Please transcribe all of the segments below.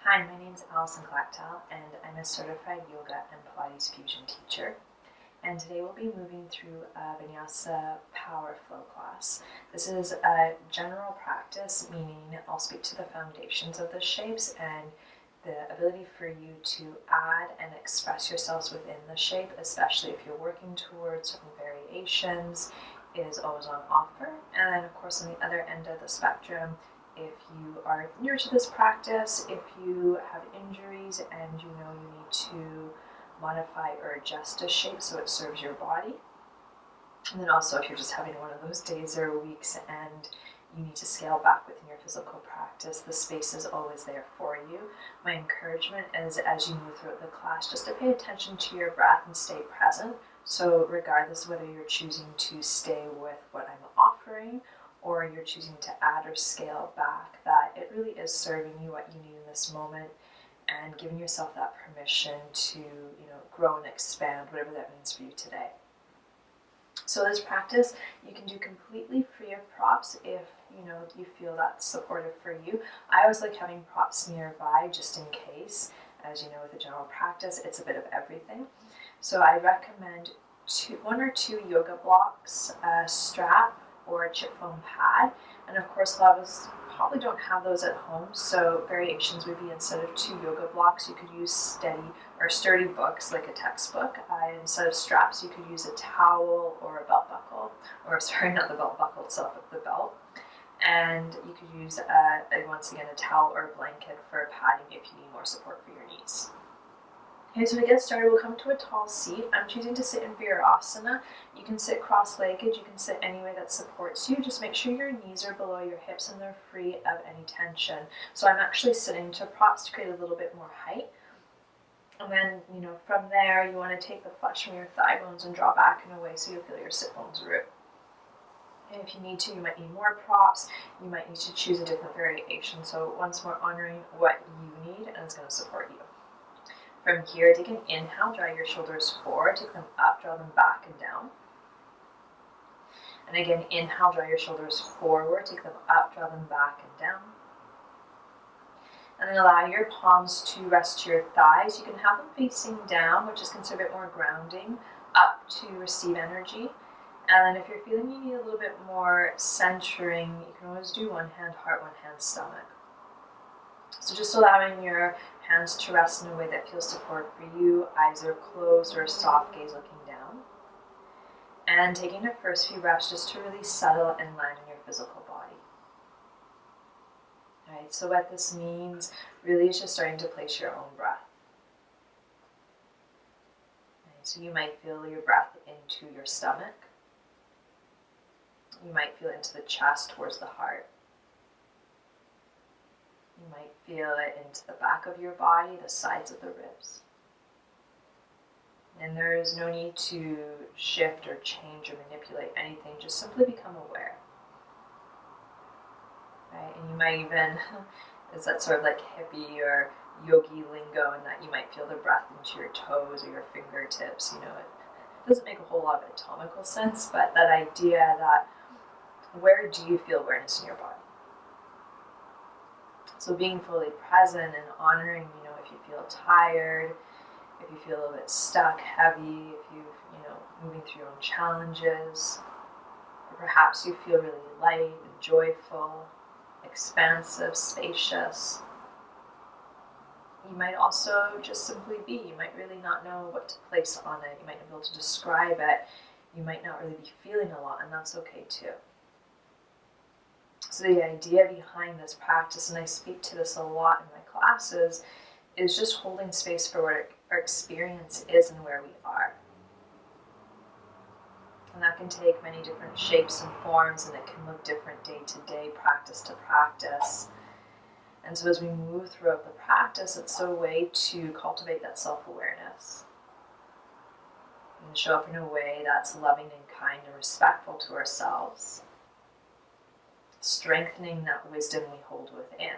Hi, my name is Alison Klektau, and I'm a certified yoga and Pilates fusion teacher. And today we'll be moving through a Vinyasa power flow class. This is a general practice, meaning I'll speak to the foundations of the shapes and the ability for you to add and express yourselves within the shape, especially if you're working towards certain variations, is always on offer. And then, of course, on the other end of the spectrum, if you are new to this practice, if you have injuries and you know you need to modify or adjust a shape so it serves your body, and then also if you're just having one of those days or weeks and you need to scale back within your physical practice, the space is always there for you. My encouragement is, as you move throughout the class, just to pay attention to your breath and stay present. So regardless of whether you're choosing to stay with what I'm offering or you're choosing to add or scale back, that it really is serving you what you need in this moment and giving yourself that permission to, grow and expand, whatever that means for you today. So this practice you can do completely free of props if you feel that's supportive for you. I always like having props nearby just in case. As you know, with a general practice, it's a bit of everything. So I recommend one or two yoga blocks, a strap, or a chip foam pad. And of course, a lot of us probably don't have those at home, so variations would be, instead of two yoga blocks, you could use sturdy books like a textbook. Instead of straps, you could use a towel or a belt buckle, or sorry, not the belt buckle itself, but the belt. And you could use, once again, a towel or a blanket for padding if you need more support for your knees. Okay, so to get started, we'll come to a tall seat. I'm choosing to sit in Virasana. You can sit cross-legged, you can sit any way that supports you. Just make sure your knees are below your hips and they're free of any tension. So I'm actually sitting to props to create a little bit more height. And then, from there, you want to take the flesh from your thigh bones and draw back and away so you feel your sit bones root. And if you need to, you might need more props. You might need to choose a different variation. So once more, honoring what you need and it's going to support you. From here, take an inhale, draw your shoulders forward, take them up, draw them back and down. And again, inhale, draw your shoulders forward, take them up, draw them back and down. And then allow your palms to rest to your thighs. You can have them facing down, which is considered a bit more grounding, up to receive energy. And then if you're feeling you need a little bit more centering, you can always do one hand heart, one hand stomach. So just allowing your hands to rest in a way that feels support for you, eyes are closed or a soft gaze looking down. And taking the first few breaths just to really settle and land in your physical body. All right, so what this means really is just starting to place your own breath. Right, so you might feel your breath into your stomach. You might feel it into the chest towards the heart. You might feel it into the back of your body, the sides of the ribs. And there is no need to shift or change or manipulate anything, just simply become aware. Right? And you might even, is that sort of like hippie or yogi lingo, in that you might feel the breath into your toes or your fingertips. It doesn't make a whole lot of anatomical sense, but that idea that where do you feel awareness in your body? So being fully present and honoring, if you feel tired, if you feel a little bit stuck, heavy, if you've, moving through your own challenges, or perhaps you feel really light and joyful, expansive, spacious. You might also just simply be. You might really not know what to place on it. You might not be able to describe it. You might not really be feeling a lot, and that's okay too. So the idea behind this practice, and I speak to this a lot in my classes, is just holding space for what our experience is and where we are. And that can take many different shapes and forms, and it can look different day to day, practice to practice. And so as we move throughout the practice, it's a way to cultivate that self-awareness and show up in a way that's loving and kind and respectful to ourselves, strengthening that wisdom we hold within.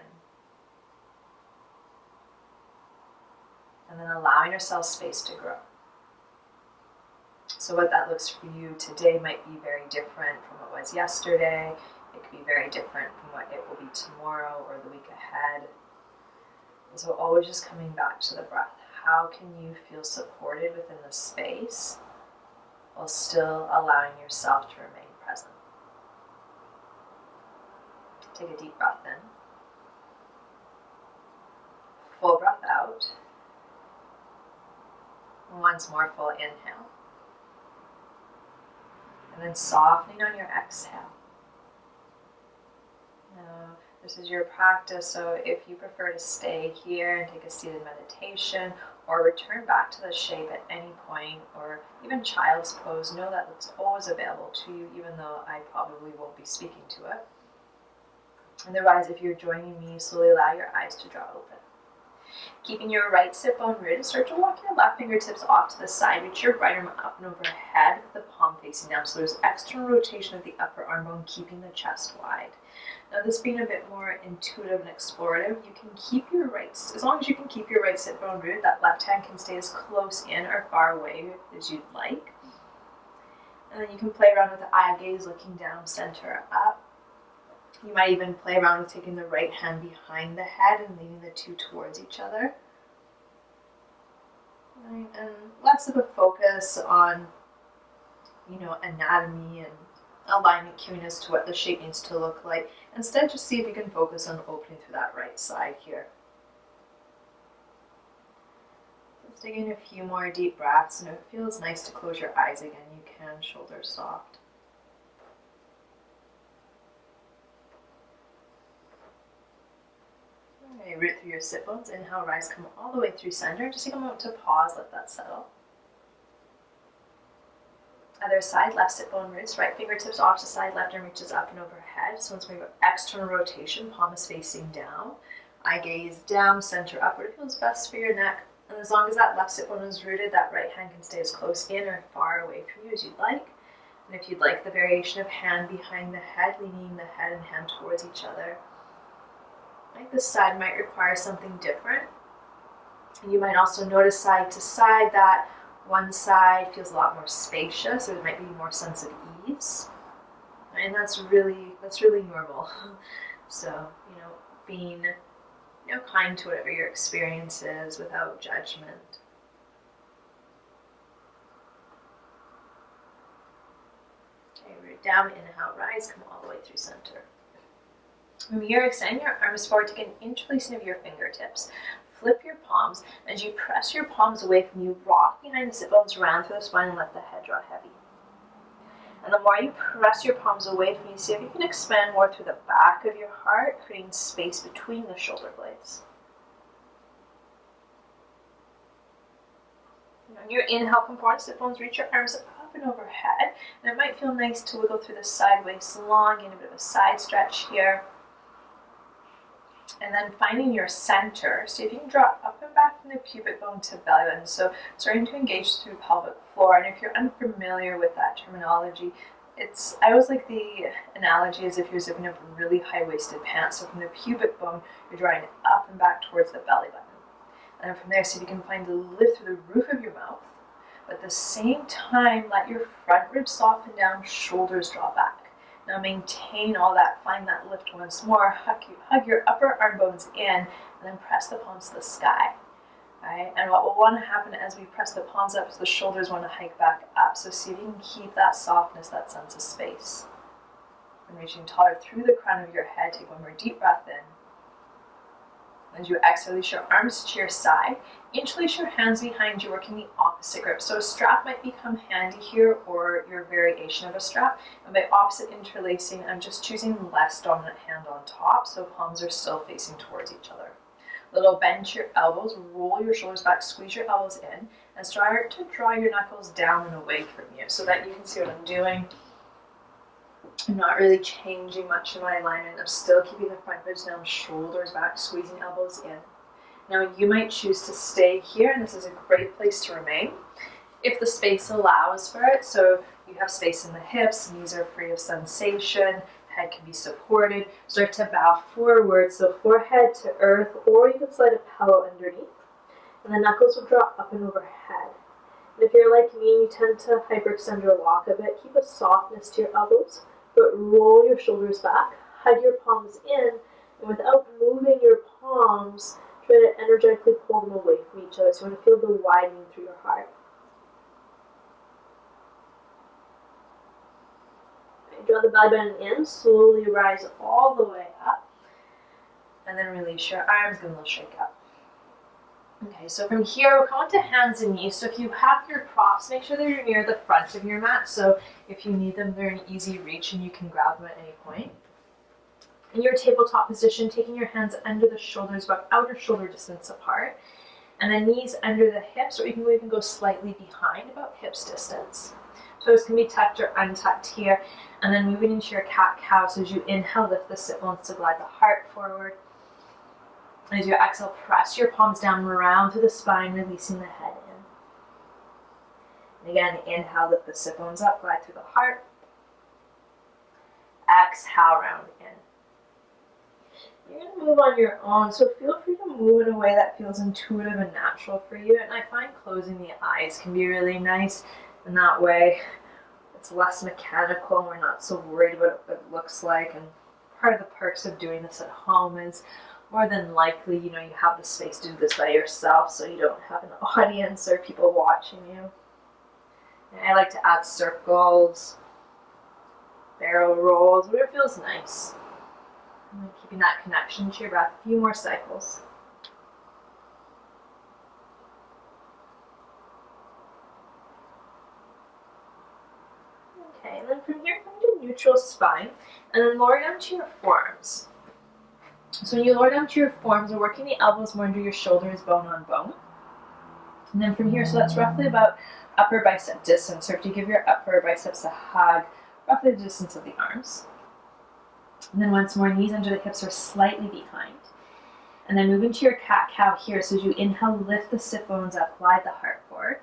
And then allowing ourselves space to grow. So what that looks for you today might be very different from what it was yesterday. It could be very different from what it will be tomorrow or the week ahead. So always just coming back to the breath. How can you feel supported within the space while still allowing yourself to remain present? Take a deep breath in. Full breath out. Once more, full inhale. And then softening on your exhale. Now, this is your practice, so if you prefer to stay here and take a seated meditation or return back to the shape at any point, or even child's pose, know that it's always available to you, even though I probably won't be speaking to it. Otherwise, if you're joining me, slowly allow your eyes to draw open. Keeping your right sit bone rooted, start to walk your left fingertips off to the side. Reach your right arm up and overhead with the palm facing down. So there's external rotation of the upper arm bone, keeping the chest wide. Now this being a bit more intuitive and explorative, you can keep your right, as long as you can keep your right sit bone rooted, that left hand can stay as close in or far away as you'd like. And then you can play around with the eye gaze, looking down, center, up. You might even play around with taking the right hand behind the head and leading the two towards each other. Right? And less of a focus on, anatomy and alignment cueing as to what the shape needs to look like. Instead, just see if you can focus on opening through that right side here. Let's take in a few more deep breaths, and if it feels nice to close your eyes again, you can, shoulders soft. Okay, root through your sit bones, inhale, rise, come all the way through center. Just take a moment to pause, let that settle. Other side, left sit bone roots, right fingertips off to side, left arm reaches up and overhead. So once we have external rotation, palm is facing down. Eye gaze down, center upward. It feels best for your neck. And as long as that left sit bone is rooted, that right hand can stay as close in or far away from you as you'd like. And if you'd like the variation of hand behind the head, leaning the head and hand towards each other. Like this side might require something different. You might also notice side to side that one side feels a lot more spacious, or there might be more sense of ease. And that's really normal. So, being kind to whatever your experience is without judgment. Okay, root down, inhale, rise, come all the way through center. From here, extend your arms forward, take an interlacing of your fingertips. Flip your palms. As you press your palms away from you, rock behind the sit bones, round through the spine, and let the head draw heavy. And the more you press your palms away from you, see if you can expand more through the back of your heart, creating space between the shoulder blades. And on your inhale, come forward, sit bones, reach your arms up and overhead. And it might feel nice to wiggle through the sideways long, getting a bit of a side stretch here. And then finding your center, see if you can draw up and back from the pubic bone to belly button. So starting to engage through pelvic floor. And if you're unfamiliar with that terminology, I always like the analogy as if you're zipping up really high-waisted pants. So from the pubic bone, you're drawing up and back towards the belly button. And then from there, see if you can find the lift through the roof of your mouth. But at the same time, let your front ribs soften down, shoulders draw back. Now maintain all that, find that lift once more, hug your upper arm bones in, and then press the palms to the sky. Right? And what will want to happen as we press the palms up is the shoulders want to hike back up. So see if you can keep that softness, that sense of space. And reaching taller through the crown of your head, take one more deep breath in. As you exhale, release your arms to your side. Interlace your hands behind you, working the opposite grip. So a strap might become handy here, or your variation of a strap. And by opposite interlacing, I'm just choosing the less dominant hand on top, so palms are still facing towards each other. Little bend to your elbows, roll your shoulders back, squeeze your elbows in, and start to draw your knuckles down and away from you so that you can see what I'm doing. I'm not really changing much in my alignment. I'm still keeping the front ribs down, shoulders back, squeezing elbows in. Now you might choose to stay here, and this is a great place to remain if the space allows for it. So you have space in the hips, knees are free of sensation, head can be supported. Start to bow forward, so forehead to earth, or you can slide a pillow underneath. And the knuckles will draw up and overhead. And if you're like me, you tend to hyperextend or lock a bit, keep a softness to your elbows, but roll your shoulders back, hug your palms in, and without moving your palms, try to energetically pull them away from each other. So you want to feel the widening through your heart. Right, draw the belly button in, slowly rise all the way up. And then release your arms, give them a little shake up. Okay, so from here, we'll come on to hands and knees. So if you have your props, make sure they're near the front of your mat. So if you need them, they're in easy reach and you can grab them at any point. In your tabletop position, taking your hands under the shoulders, about outer shoulder distance apart. And then knees under the hips, or you can even go slightly behind, about hips distance. Toes can be tucked or untucked here. And then moving into your cat-cow. So as you inhale, lift the sit bones to glide the heart forward. As you exhale, press your palms down and around through the spine, releasing the head in. And again, inhale, lift the sit bones up, glide through the heart. Exhale, round in. You're going to move on your own, so feel free to move in a way that feels intuitive and natural for you. And I find closing the eyes can be really nice, and that way it's less mechanical and we're not so worried about what it looks like. And part of the perks of doing this at home is more than likely, you have the space to do this by yourself, so you don't have an audience or people watching you. And I like to add circles, barrel rolls, whatever feels nice. And keeping that connection to your breath, a few more cycles. Okay, and then from here, come to neutral spine, and then lower down to your forearms. So when you lower down to your forearms, we're working the elbows more under your shoulders, bone on bone. And then from here, so that's roughly about upper bicep distance, or if you give your upper biceps a hug, roughly the distance of the arms. And then once more, knees under the hips are slightly behind. And then move into your cat-cow here. So as you inhale, lift the sit bones up, glide the heart forward.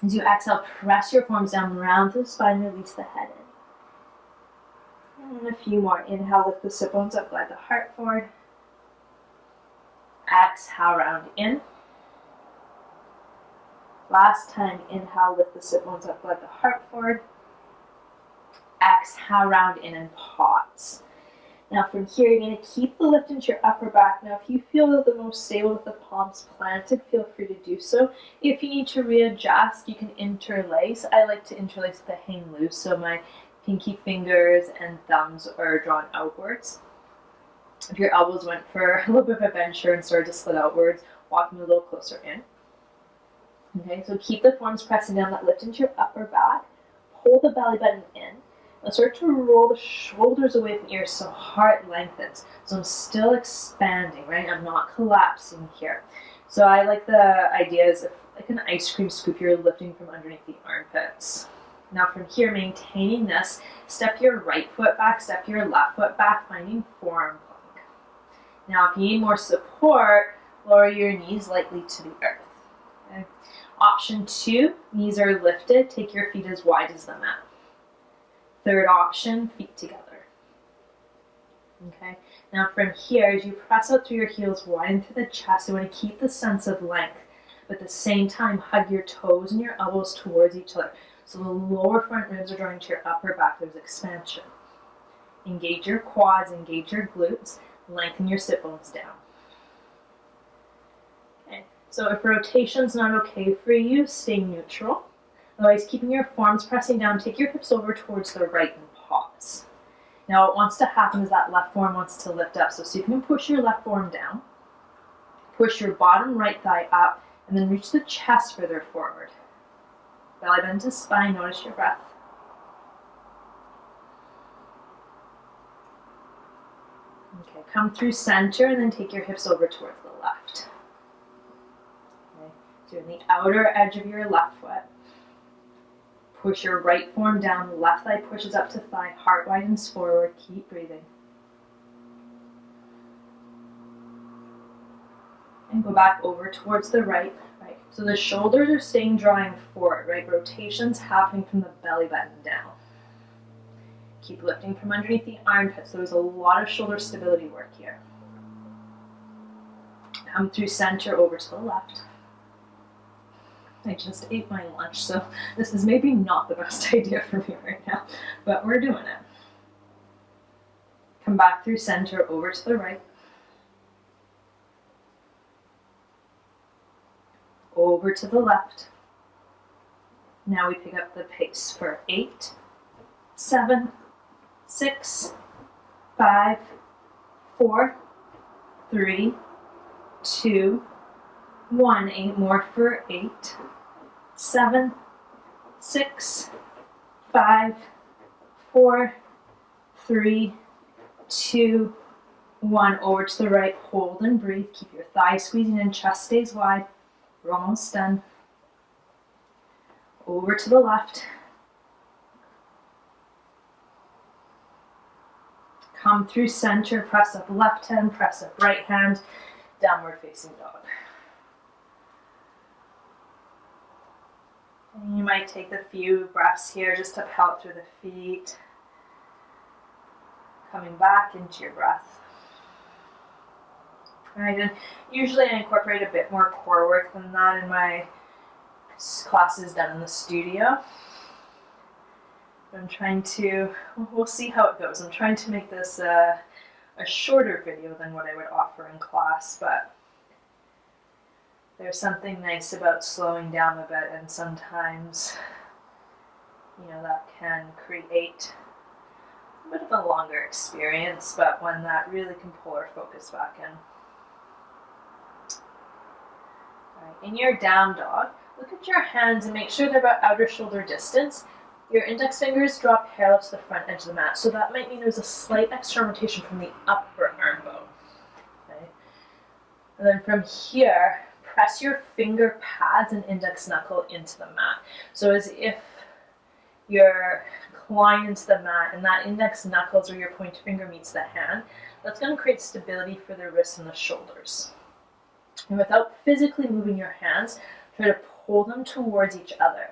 As you exhale, press your forearms down, round through the spine, release the head in. And a few more. Inhale, lift the sit bones up, glide the heart forward. Exhale, round in. Last time, inhale, lift the sit bones up, glide the heart forward. Exhale, round in and pause. Now from here, you're going to keep the lift into your upper back. Now if you feel that the most stable with the palms planted, feel free to do so. If you need to readjust, you can interlace. I like to interlace with the hang loose, so my pinky fingers and thumbs are drawn outwards. If your elbows went for a little bit of adventure and started to slid outwards, walk them a little closer in. Okay, so keep the forearms pressing down, that lift into your upper back. Pull the belly button in. Now start to roll the shoulders away from ears so heart lengthens. So I'm still expanding, right? I'm not collapsing here. So I like the idea is like an ice cream scoop, you're lifting from underneath the armpits. Now from here, maintaining this, step your right foot back, step your left foot back, finding forearm plank. Now if you need more support, lower your knees lightly to the earth. Okay. Option 2, knees are lifted, take your feet as wide as the mat. Third option, feet together. Okay. Now from here, as you press out through your heels, widen through the chest, you want to keep the sense of length, but at the same time, hug your toes and your elbows towards each other. So the lower front ribs are drawing to your upper back, there's expansion. Engage your quads, engage your glutes, lengthen your sit bones down. Okay. So if rotation's not okay for you, stay neutral. Otherwise, keeping your forearms pressing down, take your hips over towards the right and pause. Now what wants to happen is that left forearm wants to lift up. So see if you can push your left forearm down, push your bottom right thigh up, and then reach the chest further forward. Belly bend to spine, notice your breath. Okay, come through center and then take your hips over towards the left. Okay, so you're on the outer edge of your left foot. Push your right forearm down, left thigh pushes up to thigh, heart widens forward, keep breathing. And go back over towards the right. Right. So the shoulders are staying drawing forward, right? Rotation's happening from the belly button down. Keep lifting from underneath the armpits. So there's a lot of shoulder stability work here. Come through center over to the left. I just ate my lunch, so this is maybe not the best idea for me right now, but we're doing it. Come back through center over to the right. over to the left. Now we pick up the pace for 8, 7, 6, 5, 4, 3, 2, 1. 8 more for 8, 7, 6, 5, 4, 3, 2, 1. Over to the right, hold and breathe. Keep your thighs squeezing in, chest stays wide. We're almost done. Over to the left. Come through center, press up left hand, press up right hand, downward facing dog. And you might take a few breaths here just to pout through the feet. Coming back into your breath. All right, and usually I incorporate a bit more core work than that in my classes done in the studio. I'm trying to, we'll see how it goes. I'm trying to make this a shorter video than what I would offer in class, but there's something nice about slowing down a bit, and sometimes, that can create a bit of a longer experience, but one that really can pull our focus back in. All right, in your down dog, look at your hands and make sure they're about outer shoulder distance. Your index fingers drop parallel to the front edge of the mat, so that might mean there's a slight external rotation from the upper arm bone. Okay? And then from here, press your finger pads and index knuckle into the mat. So as if you're clawing into the mat and that index knuckles or your pointer finger meets the hand, that's going to create stability for the wrists and the shoulders. And without physically moving your hands, try to pull them towards each other.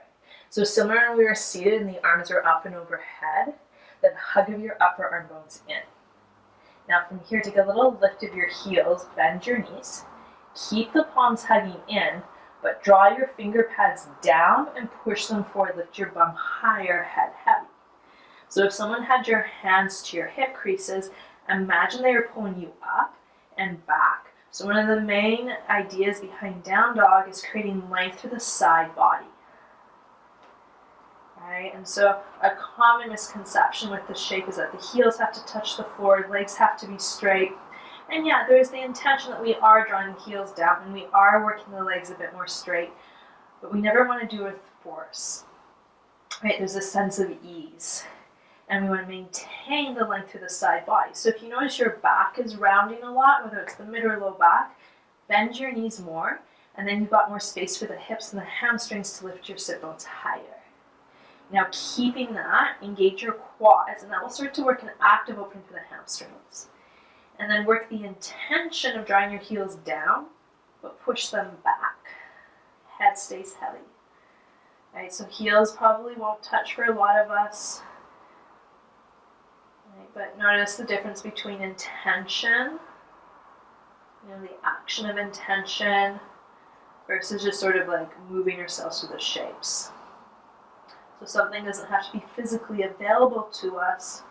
So similar when we were seated and the arms are up and overhead, then hug of your upper arm bones in. Now from here, take a little lift of your heels, bend your knees, keep the palms hugging in, but draw your finger pads down and push them forward, lift your bum higher, head heavy. So if someone had your hands to your hip creases, imagine they were pulling you up and back. So one of the main ideas behind down dog is creating length through the side body. Right? And so a common misconception with this shape is that the heels have to touch the floor, legs have to be straight. And yeah, there's the intention that we are drawing the heels down and we are working the legs a bit more straight, but we never want to do it with force. Right? There's a sense of ease. And we want to maintain the length through the side body. So if you notice your back is rounding a lot, whether it's the mid or low back, bend your knees more, and then you've got more space for the hips and the hamstrings to lift your sit bones higher. Now keeping that, engage your quads, and that will start to work an active opening for the hamstrings. And then work the intention of drawing your heels down, but push them back. Head stays heavy. Right, so heels probably won't touch for a lot of us. Right, but notice the difference between intention, the action of intention, versus just sort of like moving yourselves through the shapes. So something doesn't have to be physically available to us,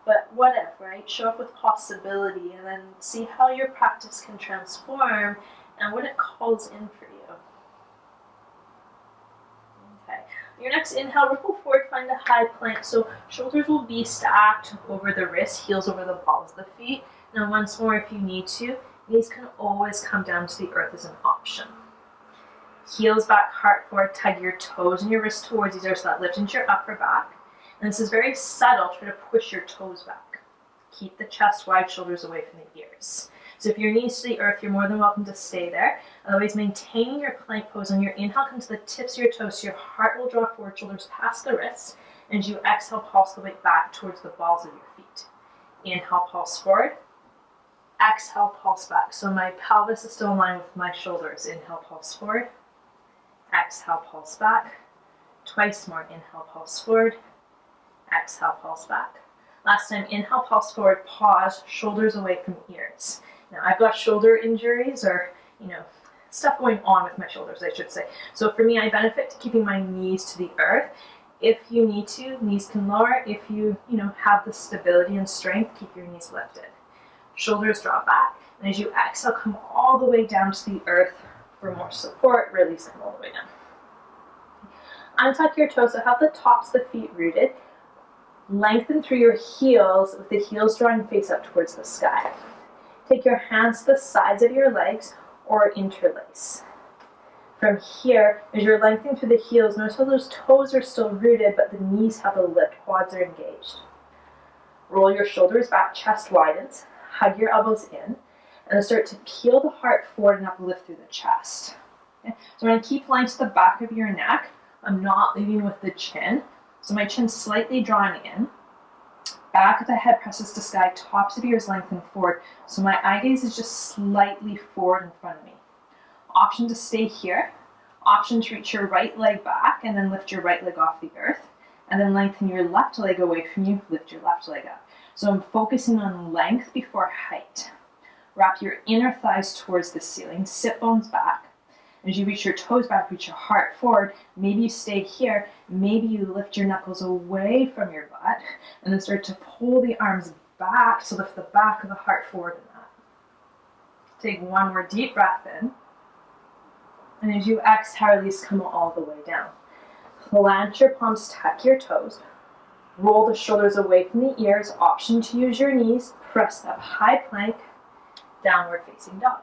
but what if, right? Show up with possibility and then see how your practice can transform and what it calls in for you. Okay, your next inhale, ripple forward, find a high plank. So shoulders will be stacked over the wrists, heels over the balls of the feet. Now once more, if you need to, knees can always come down to the earth as an option. Heels back, heart forward, tug your toes and your wrists towards each other so that lift into your upper back. And this is very subtle, try to push your toes back. Keep the chest wide, shoulders away from the ears. So if your knees to the earth, you're more than welcome to stay there. Otherwise, maintaining your plank pose. On your inhale, come to the tips of your toes so your heart will draw forward, shoulders past the wrists. And as you exhale, pulse the weight back towards the balls of your feet. Inhale, pulse forward. Exhale, pulse back. So my pelvis is still in line with my shoulders. Inhale, pulse forward. Exhale, pulse back. Twice more. Inhale, pulse forward. Exhale, pulse back. Last time, inhale, pulse forward, pause, shoulders away from ears. Now, I've got shoulder injuries or, stuff going on with my shoulders, I should say. So for me, I benefit to keeping my knees to the earth. If you need to, knees can lower. If you, have the stability and strength, keep your knees lifted. Shoulders drop back. And as you exhale, come all the way down to the earth, For more support, release them all the way down. Untuck your toes, so have the tops of the feet rooted. Lengthen through your heels with the heels drawing face up towards the sky. Take your hands to the sides of your legs or interlace. From here, as you're lengthening through the heels, notice how those toes are still rooted, but the knees have a lift, quads are engaged. Roll your shoulders back, chest widens, hug your elbows in, and then start to peel the heart forward and uplift through the chest. Okay? So I'm going to keep length to the back of your neck. I'm not leading with the chin. So my chin's slightly drawn in. Back of the head presses to sky, tops of ears lengthen forward. So my eye gaze is just slightly forward in front of me. Option to stay here. Option to reach your right leg back and then lift your right leg off the earth. And then lengthen your left leg away from you, lift your left leg up. So I'm focusing on length before height. Wrap your inner thighs towards the ceiling, sit bones back. As you reach your toes back, reach your heart forward. Maybe you stay here. Maybe you lift your knuckles away from your butt and then start to pull the arms back to lift the back of the heart forward in that. Take one more deep breath in. And as you exhale, release, come all the way down. Plant your palms, tuck your toes. Roll the shoulders away from the ears. Option to use your knees. Press up, high plank, downward facing dog.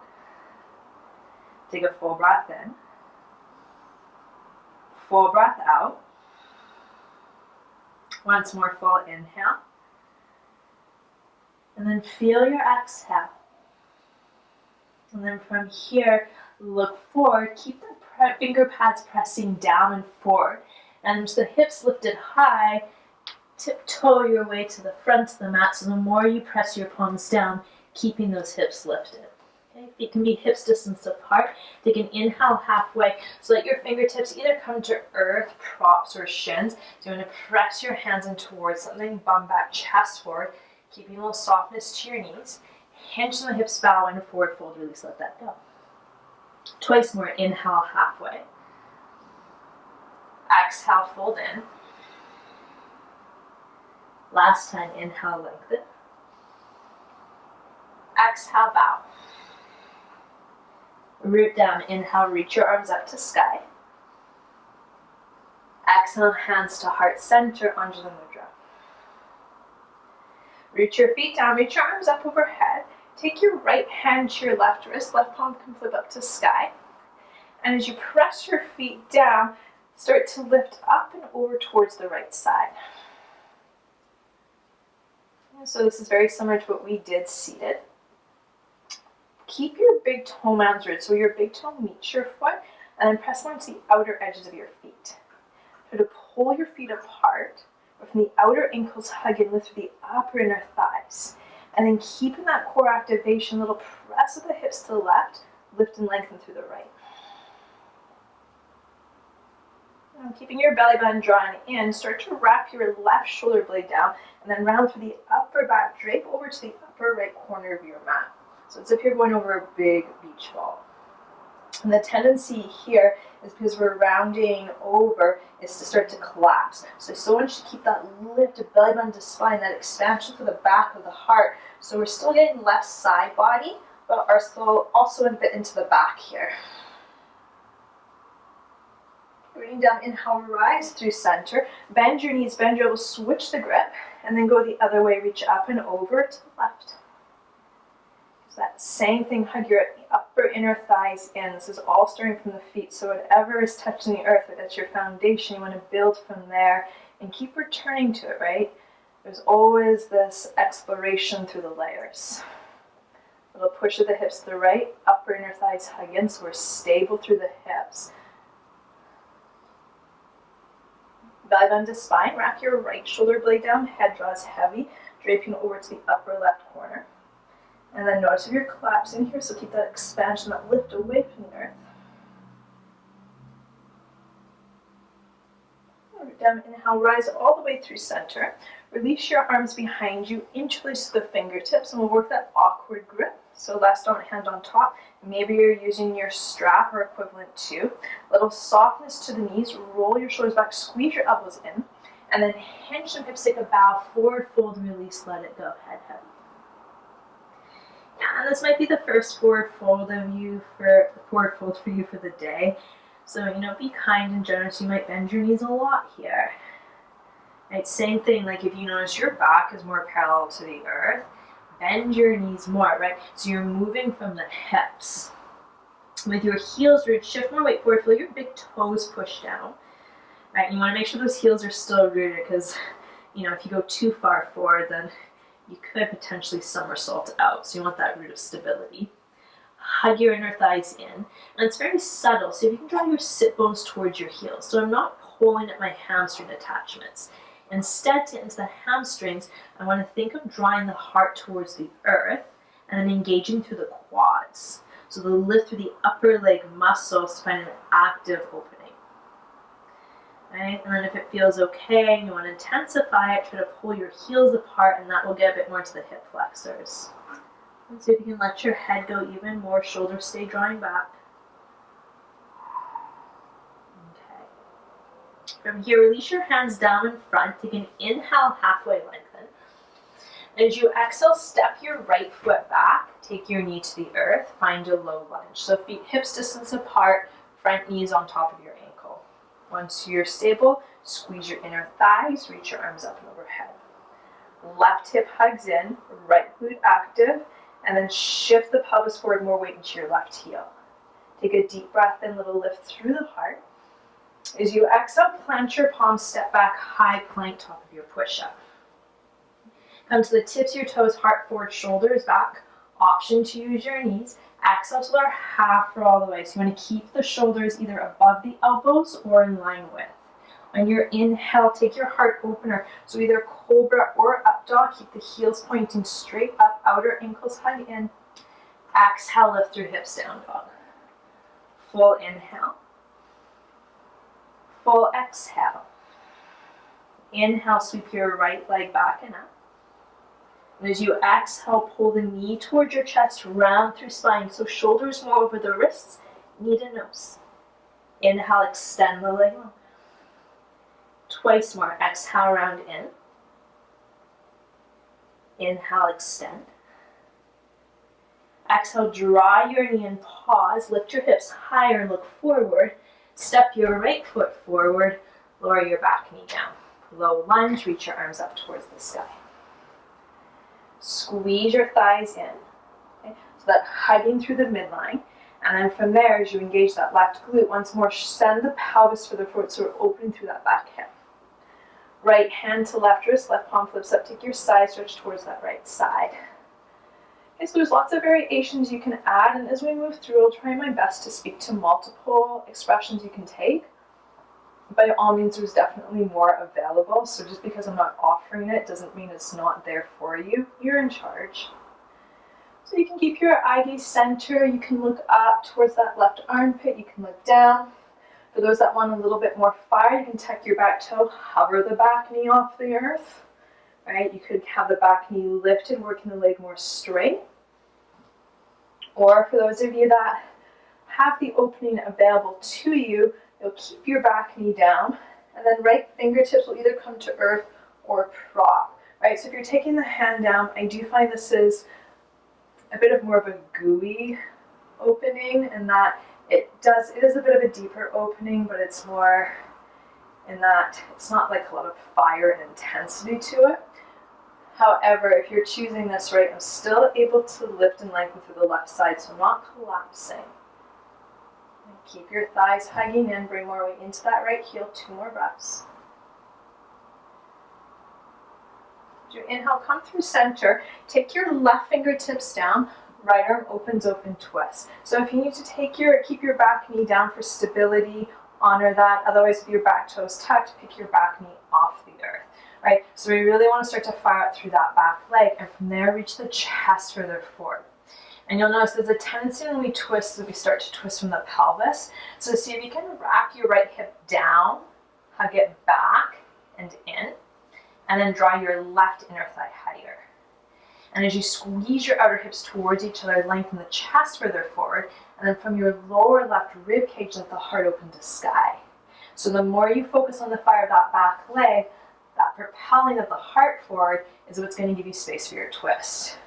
Take a full breath in. Full breath out. Once more, full inhale. And then feel your exhale. And then from here, look forward. Keep the finger pads pressing down and forward. And the hips lifted high. Tiptoe your way to the front of the mat. So the more you press your palms down, keeping those hips lifted. Okay? Feet can be hips distance apart. Take an inhale halfway. So let your fingertips either come to earth, props, or shins. So you want to press your hands in towards something. Bum back, chest forward. Keeping a little softness to your knees. Hinge on the hips, bow in, forward fold, release, let that go. Twice more, inhale halfway. Exhale, fold in. Last time, inhale, lengthen. Exhale, bow. Root down, inhale, reach your arms up to sky. Exhale, hands to heart center, Anjali Mudra. Reach your feet down, reach your arms up overhead. Take your right hand to your left wrist, left palm can flip up to sky. And as you press your feet down, start to lift up and over towards the right side. So this is very similar to what we did seated. Keep your big toe mounds rooted, so your big toe meets your foot, and then press onto the outer edges of your feet. Try to pull your feet apart, but from the outer ankles hug and lift the upper inner thighs. And then keeping that core activation, little press of the hips to the left, lift and lengthen through the right. And keeping your belly button drawn in, start to wrap your left shoulder blade down, and then round through the upper back, drape over to the upper right corner of your mat. So it's as if you're going over a big beach ball. And the tendency here is because we're rounding over is to start to collapse. So I still want you to keep that lift of belly button to spine, that expansion for the back of the heart. So we're still getting left side body, but are still also a bit into the back here. Bring down, inhale, rise through center. Bend your knees, bend your elbows, switch the grip, and then go the other way, reach up and over to the left. So that same thing, hug your upper inner thighs in. This is all starting from the feet, so whatever is touching the earth, that's your foundation. You want to build from there and keep returning to it, right? There's always this exploration through the layers. A little push of the hips to the right, upper inner thighs hug in, so we're stable through the hips. Belly button to spine, wrap your right shoulder blade down, head draws heavy, draping over to the upper left corner. And then notice if you're collapsing here, so keep that expansion, that lift away from the earth. Down, inhale, rise all the way through center. Release your arms behind you, interlace the fingertips, and we'll work that awkward grip. So left dominant hand on top. Maybe you're using your strap or equivalent to. A little softness to the knees. Roll your shoulders back, squeeze your elbows in, and then hinge and hips, take a bow, forward fold, release, let it go, head heavy. Yeah, and this might be the first forward fold for you for the day. So, be kind and generous. You might bend your knees a lot here. Right, same thing, like if you notice your back is more parallel to the earth, bend your knees more, right? So you're moving from the hips. With your heels rooted, shift more weight forward, feel your big toes push down. Right, you want to make sure those heels are still rooted because, if you go too far forward, then you could potentially somersault out. So you want that root of stability. Hug your inner thighs in. And it's very subtle, so if you can draw your sit bones towards your heels. So I'm not pulling at my hamstring attachments. Instead, to into the hamstrings, I want to think of drawing the heart towards the earth and then engaging through the quads. So the lift through the upper leg muscles to find an active opening. Right? And then if it feels okay and you want to intensify it, try to pull your heels apart, and that will get a bit more to the hip flexors. And see if you can let your head go even more, shoulders stay drawing back. Okay. From here, release your hands down in front. Take an inhale, halfway lengthen. As you exhale, step your right foot back. Take your knee to the earth. Find a low lunge. So feet hips distance apart, front knees on top of your ankle. Once you're stable, squeeze your inner thighs, reach your arms up and overhead. Left hip hugs in, right glute active, and then shift the pelvis forward, more weight into your left heel. Take a deep breath in, little lift through the heart. As you exhale, plant your palms, step back, high plank, top of your push-up. Come to the tips of your toes, heart forward, shoulders back. Option to use your knees. Exhale to our half roll all the way. So you want to keep the shoulders either above the elbows or in line with. On your inhale, take your heart opener. So either cobra or up dog. Keep the heels pointing straight up, outer ankles hug in. Exhale, lift through hips, down dog. Full inhale. Full exhale. Inhale, sweep your right leg back and up. And as you exhale, pull the knee towards your chest, round through spine. So shoulders more over the wrists, knee to nose. Inhale, extend the leg long. Twice more. Exhale, round in. Inhale, extend. Exhale, draw your knee and pause. Lift your hips higher, look forward. Step your right foot forward. Lower your back knee down. Low lunge, reach your arms up towards the sky. Squeeze your thighs in, okay? So that hugging through the midline. And then from there, as you engage that left glute, once more, send the pelvis further forward so we're opening through that back hip. Right hand to left wrist, left palm flips up. Take your side stretch towards that right side. Okay, so there's lots of variations you can add, and as we move through, I'll try my best to speak to multiple expressions you can take. By all means, there's definitely more available, so just because I'm not offering it doesn't mean it's not there for you. You're in charge. So you can keep your eye gaze center, you can look up towards that left armpit, you can look down. For those that want a little bit more fire, you can tuck your back toe, hover the back knee off the earth. Right? You could have the back knee lifted, working the leg more straight. Or for those of you that have the opening available to you, you'll keep your back knee down, and then right fingertips will either come to earth or prop. Right? So if you're taking the hand down, I do find this is a bit of more of a gooey opening, and that it is a bit of a deeper opening, but it's more in that it's not like a lot of fire and intensity to it. However, if you're choosing this right, I'm still able to lift and lengthen through the left side, so I'm not collapsing. And keep your thighs hugging in, bring more weight into that right heel, 2 more breaths. As you inhale, come through center, take your left fingertips down, right arm opens, open twist. So if you need to keep your back knee down for stability, honor that. Otherwise, if your back toe is tucked, pick your back knee off the earth. Right? So we really want to start to fire out through that back leg, and from there reach the chest further forward. And you'll notice there's a tendency when we twist that we start to twist from the pelvis. So see if you can rack your right hip down, hug it back and in, and then draw your left inner thigh higher. And as you squeeze your outer hips towards each other, lengthen the chest further forward, and then from your lower left rib cage, let the heart open to sky. So the more you focus on the fire of that back leg, that propelling of the heart forward is what's going to give you space for your twist.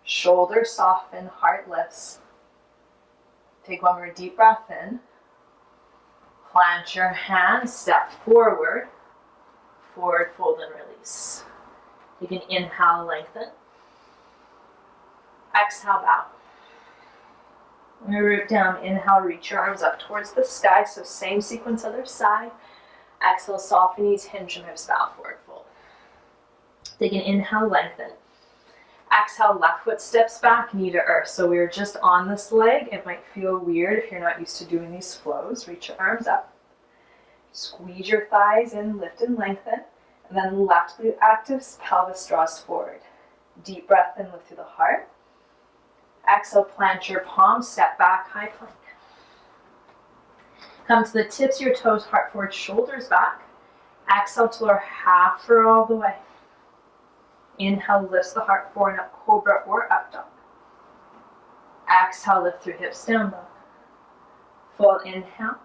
Shoulders soften, heart lifts. Take one more deep breath in. Plant your hands, step forward. Forward fold and release. You can inhale, lengthen. Exhale, bow. When you root down, inhale, reach your arms up towards the sky. So same sequence, other side. Exhale, soften knees, hinge your hips, bow, forward fold. Take an inhale, lengthen. Exhale, left foot steps back, knee to earth. So we're just on this leg. It might feel weird if you're not used to doing these flows. Reach your arms up. Squeeze your thighs in, lift and lengthen. And then left glute actives, pelvis draws forward. Deep breath in, lift through the heart. Exhale, plant your palms, step back, high plank. Come to the tips of your toes, heart forward, shoulders back. Exhale to lower half or all the way. Inhale, lifts the heart forward, up cobra or up dog. Exhale, lift through hips, down dog. Full inhale.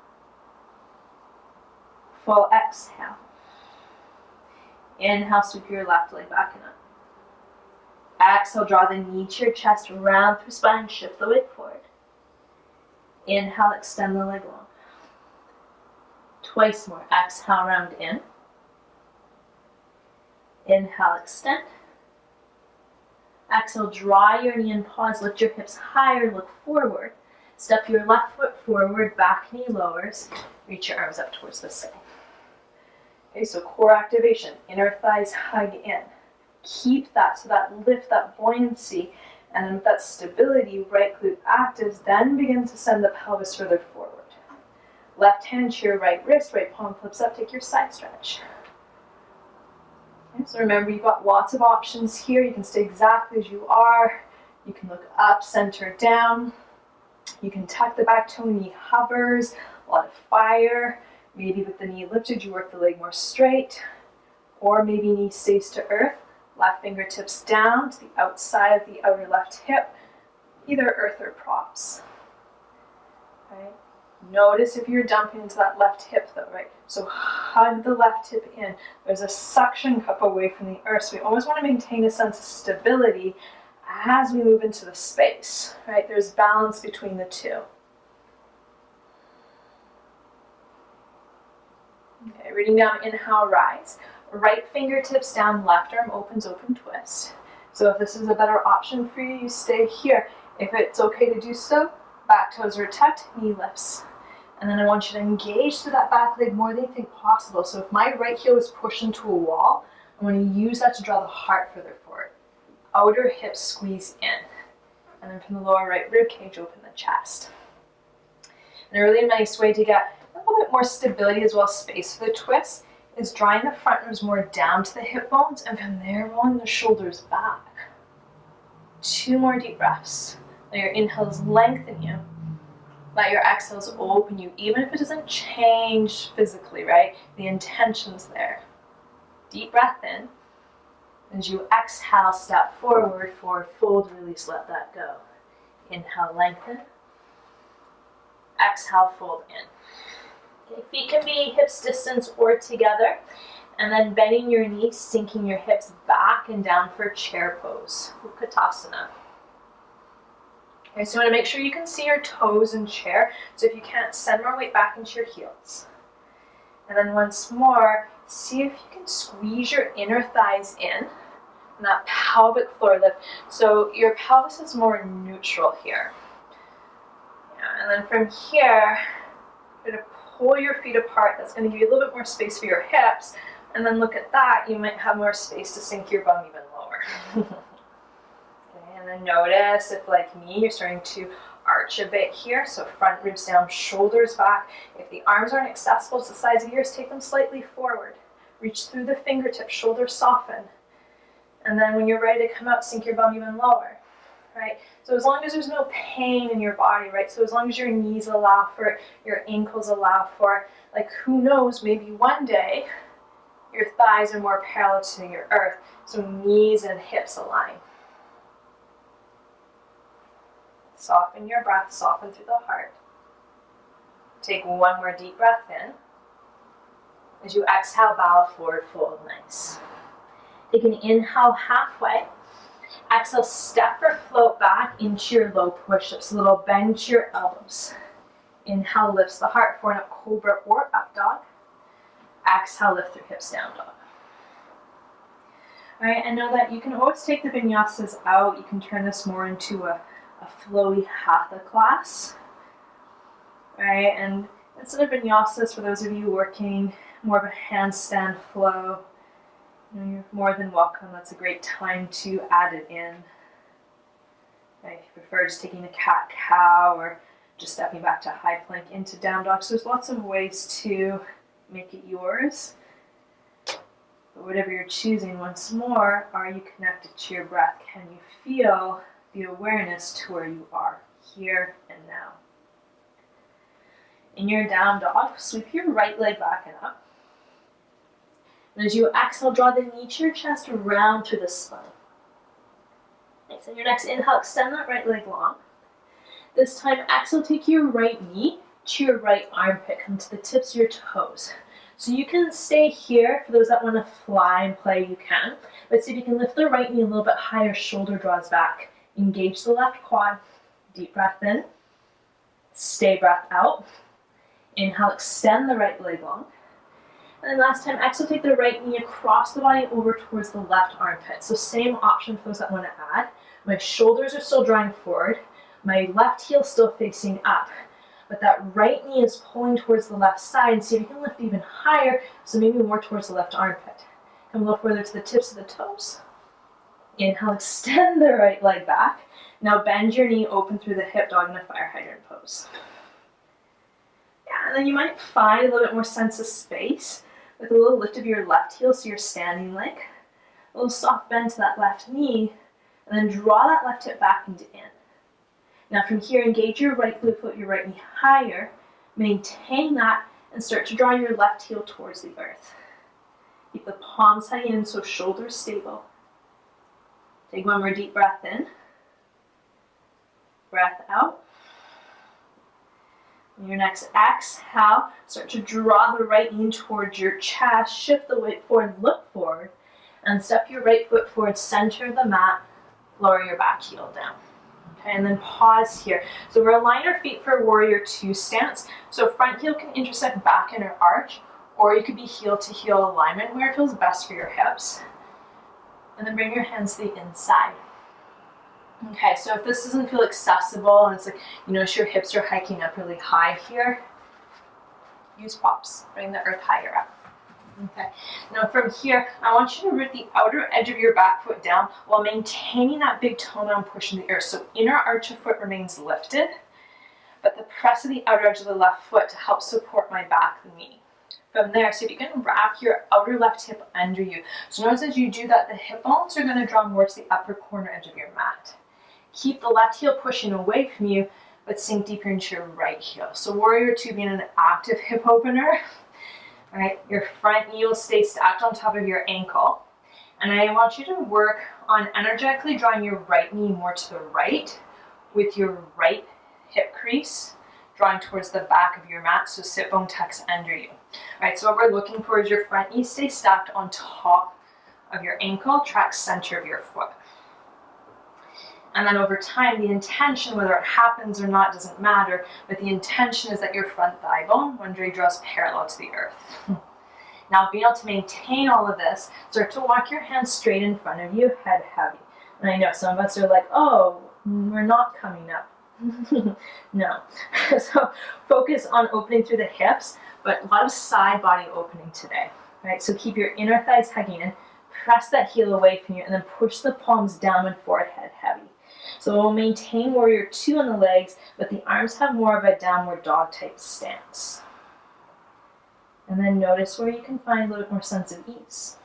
Full exhale. Inhale, sweep your left leg back and up. Exhale, draw the knee to your chest, round through spine, shift the weight forward. Inhale, extend the leg long. Twice more. Exhale, round in. Inhale, extend. Exhale, draw your knee and pause, lift your hips higher, look forward. Step your left foot forward, back knee lowers. Reach your arms up towards the sky. Okay, so core activation, inner thighs hug in. Keep that, so that lift, that buoyancy, and then with that stability, right glute actives, then begin to send the pelvis further forward. Left hand to your right wrist, right palm flips up, take your side stretch. Okay, so remember, you've got lots of options here. You can stay exactly as you are. You can look up, center, down. You can tuck the back toe, knee hovers, a lot of fire. Maybe with the knee lifted, you work the leg more straight. Or maybe knee stays to earth. Left fingertips down to the outside of the outer left hip, either earth or props. Right? Notice if you're dumping into that left hip though, right? So hug the left hip in. There's a suction cup away from the earth. So we always want to maintain a sense of stability as we move into the space, right? There's balance between the two. Okay, reading down, inhale, rise. Right fingertips down, left arm opens, open twist. So if this is a better option for you, you stay here. If it's okay to do so, back toes are tucked, knee lifts. And then I want you to engage through that back leg more than you think possible. So if my right heel is pushed into a wall, I'm going to use that to draw the heart further forward. Outer hips squeeze in. And then from the lower right rib cage, open the chest. And a really nice way to get a little bit more stability as well as space for the twist is drawing the front ribs more down to the hip bones, and from there rolling the shoulders back. 2 more deep breaths. Let your inhales lengthen you. Let your exhales open you, even if it doesn't change physically, right? The intention's there. Deep breath in. As you exhale, step forward, forward fold, release, let that go. Inhale, lengthen. Exhale, fold in. Okay, feet can be hips distance or together. And then bending your knees, sinking your hips back and down for chair pose, Utkatasana. Okay, so you want to make sure you can see your toes in chair. So if you can't, send more weight back into your heels. And then once more, see if you can squeeze your inner thighs in. And that pelvic floor lift. So your pelvis is more neutral here. Yeah, and then from here, you're going to pull your feet apart. That's going to give you a little bit more space for your hips. And then look at that, you might have more space to sink your bum even lower. Okay, and then notice if, like me, you're starting to arch a bit here. So front ribs down, shoulders back. If the arms aren't accessible to the sides of yours, take them slightly forward. Reach through the fingertips, shoulders soften. And then when you're ready to come up, sink your bum even lower. Right? So as long as there's no pain in your body, right? So as long as your knees allow for it, your ankles allow for it, like who knows, maybe one day your thighs are more parallel to your earth, so knees and hips align. Soften your breath, soften through the heart. Take one more deep breath in. As you exhale, bow forward, fold, nice. Take an inhale halfway. Exhale, step or float back into your low push-ups. A little bend to your elbows. Inhale, lifts the heart, forward up cobra or up dog. Exhale, lift through hips, down dog. All right, and know that you can always take the vinyasas out. You can turn this more into a flowy hatha class. All right, and instead of vinyasas, for those of you working more of a handstand flow, you're more than welcome. That's a great time to add it in. Right, if you prefer just taking a cat-cow or just stepping back to high plank into down dog. So there's lots of ways to make it yours. But whatever you're choosing, once more, are you connected to your breath? Can you feel the awareness to where you are, here and now? In your down dog, sweep your right leg back and up. And as you exhale, draw the knee to your chest, round through the spine. Nice. On your next inhale, extend that right leg long. This time, exhale, take your right knee to your right armpit. Come to the tips of your toes. So you can stay here. For those that want to fly and play, you can. But see if you can lift the right knee a little bit higher, shoulder draws back. Engage the left quad. Deep breath in. Stay breath out. Inhale, extend the right leg long. And then last time, exhale, take the right knee across the body over towards the left armpit. So same option for those that want to add. My shoulders are still drawing forward. My left heel still facing up. But that right knee is pulling towards the left side. And see if you can lift even higher, so maybe more towards the left armpit. Come a little further to the tips of the toes. Inhale, extend the right leg back. Now bend your knee, open through the hip, dog in a fire hydrant pose. Yeah, and then you might find a little bit more sense of space with a little lift of your left heel, so your standing leg. A little soft bend to that left knee, and then draw that left hip back and in. Now from here, engage your right glute, float your right knee higher, maintain that, and start to draw your left heel towards the earth. Keep the palms hanging in so shoulders stable. Take one more deep breath in. Breath out. On your next exhale, start to draw the right knee towards your chest, shift the weight forward, look forward, and step your right foot forward, center the mat, lower your back heel down. Okay, and then pause here. So we're aligning our feet for warrior two stance. So front heel can intersect back inner arch, or you could be heel to heel alignment where it feels best for your hips. And then bring your hands to the inside. Okay, so if this doesn't feel accessible and it's like, you notice your hips are hiking up really high here, use props, bring the earth higher up. Okay, now from here, I want you to root the outer edge of your back foot down while maintaining that big toe mound push in the earth. So inner arch of foot remains lifted, but the press of the outer edge of the left foot to help support my back knee. From there, so if you can wrap your outer left hip under you. So notice as you do that, the hip bones are going to draw more to the upper corner edge of your mat. Keep the left heel pushing away from you, but sink deeper into your right heel. So warrior two being an active hip opener. All right, your front knee will stay stacked on top of your ankle. And I want you to work on energetically drawing your right knee more to the right with your right hip crease drawing towards the back of your mat, so sit bone tucks under you. All right, so what we're looking for is your front knee stay stacked on top of your ankle, track center of your foot. And then over time, the intention, whether it happens or not, doesn't matter, but the intention is that your front thigh bone, one day, draws parallel to the earth. Now, being able to maintain all of this, start to walk your hands straight in front of you, head heavy. And I know some of us are like, oh, we're not coming up. No. So focus on opening through the hips, but a lot of side body opening today. Right? So keep your inner thighs hugging in, press that heel away from you, and then push the palms down and forward, head heavy. So we'll maintain warrior two on the legs, but the arms have more of a downward dog type stance. And then notice where you can find a little bit more sense of ease.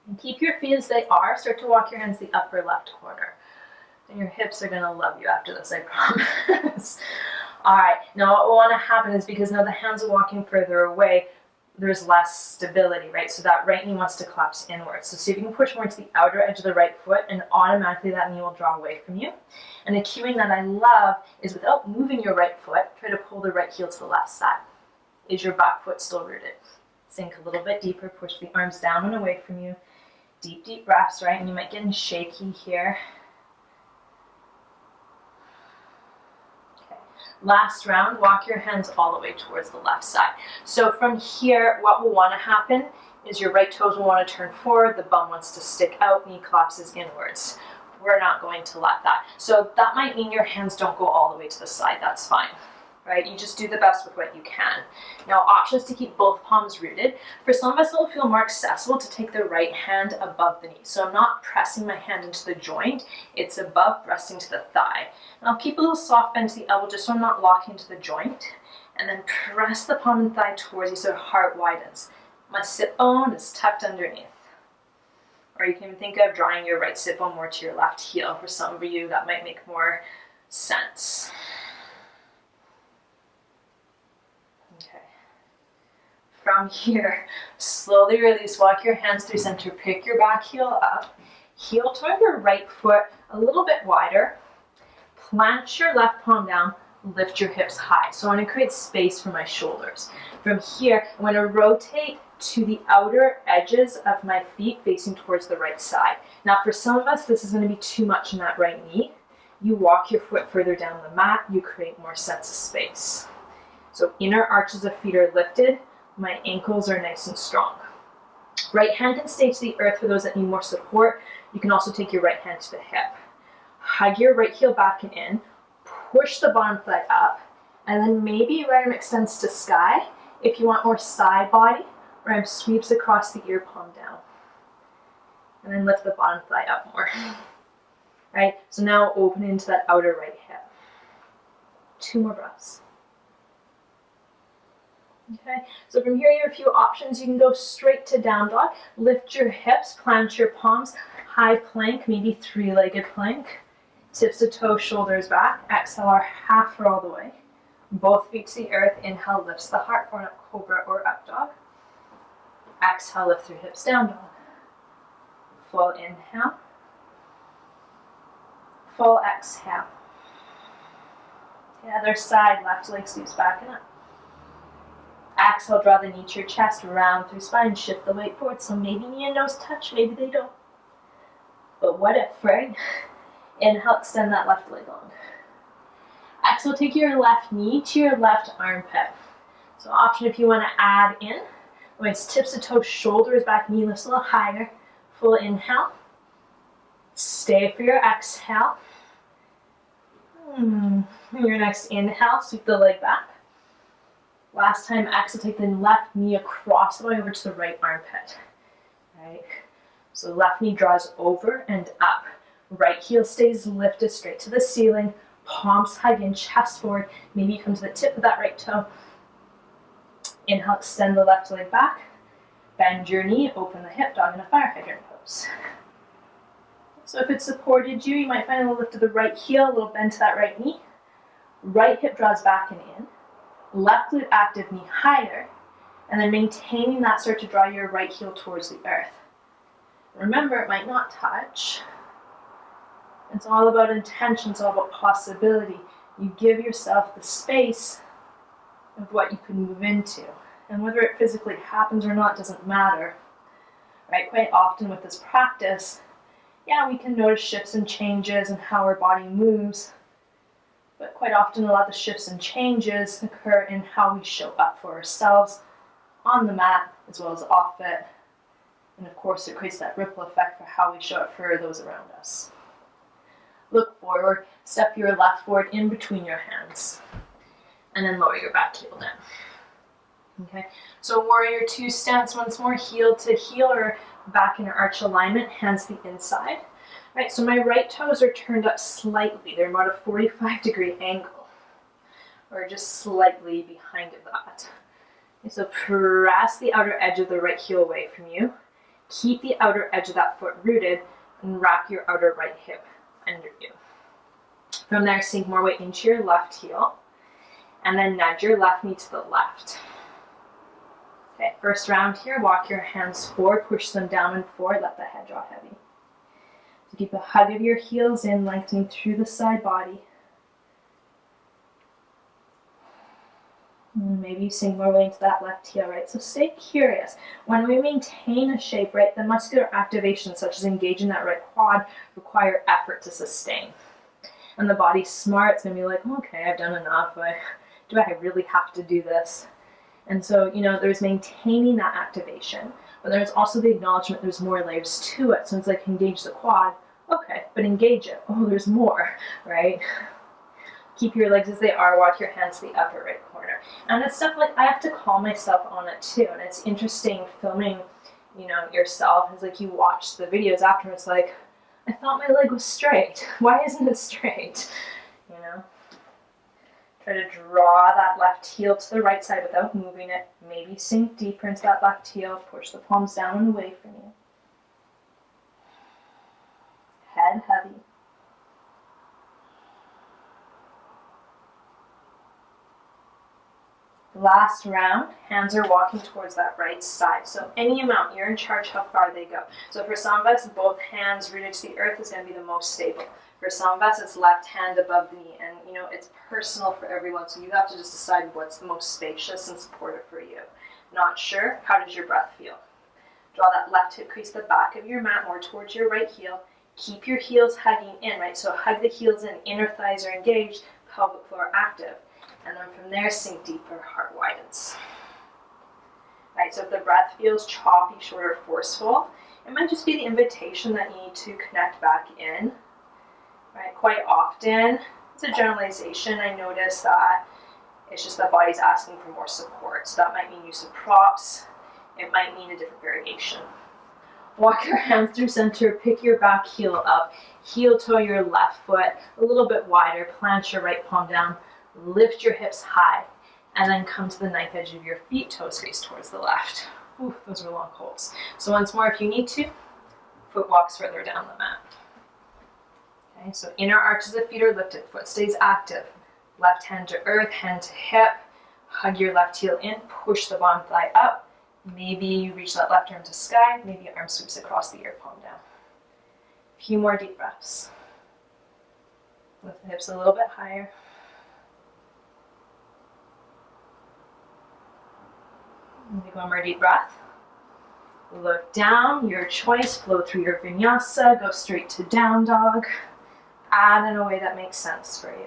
And keep your feet as they are. Start to walk your hands to the upper left corner. And your hips are going to love you after this, I promise. All right, now what will want to happen is because now the hands are walking further away, there's less stability, right? So that right knee wants to collapse inwards. So see if you can push more to the outer edge of the right foot, and automatically that knee will draw away from you. And the cueing that I love is without moving your right foot, try to pull the right heel to the left side. Is your back foot still rooted? Sink a little bit deeper, push the arms down and away from you. Deep, deep breaths, right? And you might get shaky here. Okay. Last round, walk your hands all the way towards the left side. So from here, what will want to happen is your right toes will want to turn forward, the bum wants to stick out, knee collapses inwards. We're not going to let that. So that might mean your hands don't go all the way to the side. That's fine, right? You just do the best with what you can. Now, options to keep both palms rooted. For some of us, it will feel more accessible to take the right hand above the knee. So I'm not pressing my hand into the joint. It's above, resting to the thigh. And I'll keep a little soft bend to the elbow just so I'm not locking into the joint. And then press the palm and thigh towards you so heart widens. My sit bone is tucked underneath. Or you can even think of drawing your right sit bone more to your left heel. For some of you, that might make more sense. Okay. From here, slowly release. Walk your hands through center. Pick your back heel up. Heel toward your right foot a little bit wider. Plant your left palm down. Lift your hips high. So I want to create space for my shoulders. From here, I'm going to rotate to the outer edges of my feet facing towards the right side. Now for some of us, this is going to be too much in that right knee. You walk your foot further down the mat, you create more sense of space. So inner arches of feet are lifted, my ankles are nice and strong. Right hand can stay to the earth for those that need more support. You can also take your right hand to the hip. Hug your right heel back and in, push the bottom foot up, and then maybe right arm extends to sky. If you want more side body, right arm sweeps across the ear palm down. And then lift the bottom thigh up more. Right, so now open into that outer right hip. 2 more breaths. Okay, so from here you have a few options. You can go straight to down dog. Lift your hips, plant your palms, high plank, maybe 3-legged plank. Tips to toes, shoulders back. Exhale our half roll the way. Both feet to the earth. Inhale lifts the heart for an up cobra or up dog. Exhale, lift through hips, down dog. Full inhale. Full exhale. The other side, left leg sweeps back and up. Exhale, draw the knee to your chest, round through spine, shift the weight forward. So maybe knee and nose touch, maybe they don't. But what if, right? Inhale, extend that left leg long. Exhale, take your left knee to your left armpit. So option if you want to add in. Waist tips to toes, shoulders back, knee lifts a little higher. Full inhale. Stay for your exhale. Your next inhale, sweep the leg back. Last time, exhale, take the left knee across the way over to the right armpit. Right? So left knee draws over and up. Right heel stays lifted straight to the ceiling. Palms hug in, chest forward. Maybe you come to the tip of that right toe. Inhale, extend the left leg back. Bend your knee, open the hip, dog in a fire hydrant pose. So if it supported you, you might find a little lift of the right heel, a little bend to that right knee. Right hip draws back and in. Left glute active, knee higher. And then maintaining that, start to draw your right heel towards the earth. Remember, it might not touch. It's all about intention, it's all about possibility. You give yourself the space of what you can move into. And whether it physically happens or not doesn't matter. Right? Quite often with this practice, yeah, we can notice shifts and changes in how our body moves. But quite often a lot of the shifts and changes occur in how we show up for ourselves on the mat as well as off it. And of course it creates that ripple effect for how we show up for those around us. Look forward, step your left forward in between your hands. And then lower your back heel down. Okay, so warrior 2 stance once more, heel to heel or back in an arch alignment, hands to the inside. Right, so my right toes are turned up slightly. They're about a 45-degree angle, or just slightly behind of that. Okay, so press the outer edge of the right heel away from you. Keep the outer edge of that foot rooted and wrap your outer right hip under you. From there, sink more weight into your left heel and then nudge your left knee to the left. Okay, first round here, walk your hands forward, push them down and forward, let the head draw heavy. So keep a hug of your heels in, lengthening through the side body. Maybe you sink more weight into that left heel, right? So stay curious. When we maintain a shape, right, the muscular activations such as engaging that right quad require effort to sustain. And the body's smart, it's gonna be like, okay, I've done enough. Do I really have to do this? And so, there's maintaining that activation, but there's also the acknowledgement there's more layers to it. So it's like engage the quad, okay, but engage it. Oh, there's more, right? Keep your legs as they are, walk your hands to the upper right corner. And it's stuff like I have to call myself on it too. And it's interesting filming, yourself. It's like you watch the videos afterwards, like, I thought my leg was straight. Why isn't it straight? Try to draw that left heel to the right side without moving it. Maybe sink deeper into that left heel. Push the palms down and away from you. Head heavy. Last round, hands are walking towards that right side. So any amount, you're in charge how far they go. So for some of us, both hands rooted to the earth is going to be the most stable. For some of us, it's left hand above the knee. And, it's personal for everyone. So you have to just decide what's the most spacious and supportive for you. Not sure? How does your breath feel? Draw that left hip crease the back of your mat more towards your right heel. Keep your heels hugging in, right? So hug the heels in, inner thighs are engaged, pelvic floor active. And then from there, sink deeper, heart widens. Right, so if the breath feels choppy, short, or forceful, it might just be the invitation that you need to connect back in. Right, quite often, it's a generalization. I notice that it's just the body's asking for more support. So that might mean use of props. It might mean a different variation. Walk your hands through center, pick your back heel up, heel toe your left foot a little bit wider, plant your right palm down, lift your hips high, and then come to the knife edge of your feet, toes face towards the left. Ooh, those are long holds. So once more, if you need to, foot walks further down the mat. Okay, so inner arches of feet are lifted, foot stays active. Left hand to earth, hand to hip, hug your left heel in, push the bottom thigh up. Maybe you reach that left arm to sky, maybe your arm sweeps across the ear, palm down. A few more deep breaths. Lift the hips a little bit higher. Take one more deep breath. Look down, your choice, flow through your vinyasa, go straight to down dog. Add in a way that makes sense for you.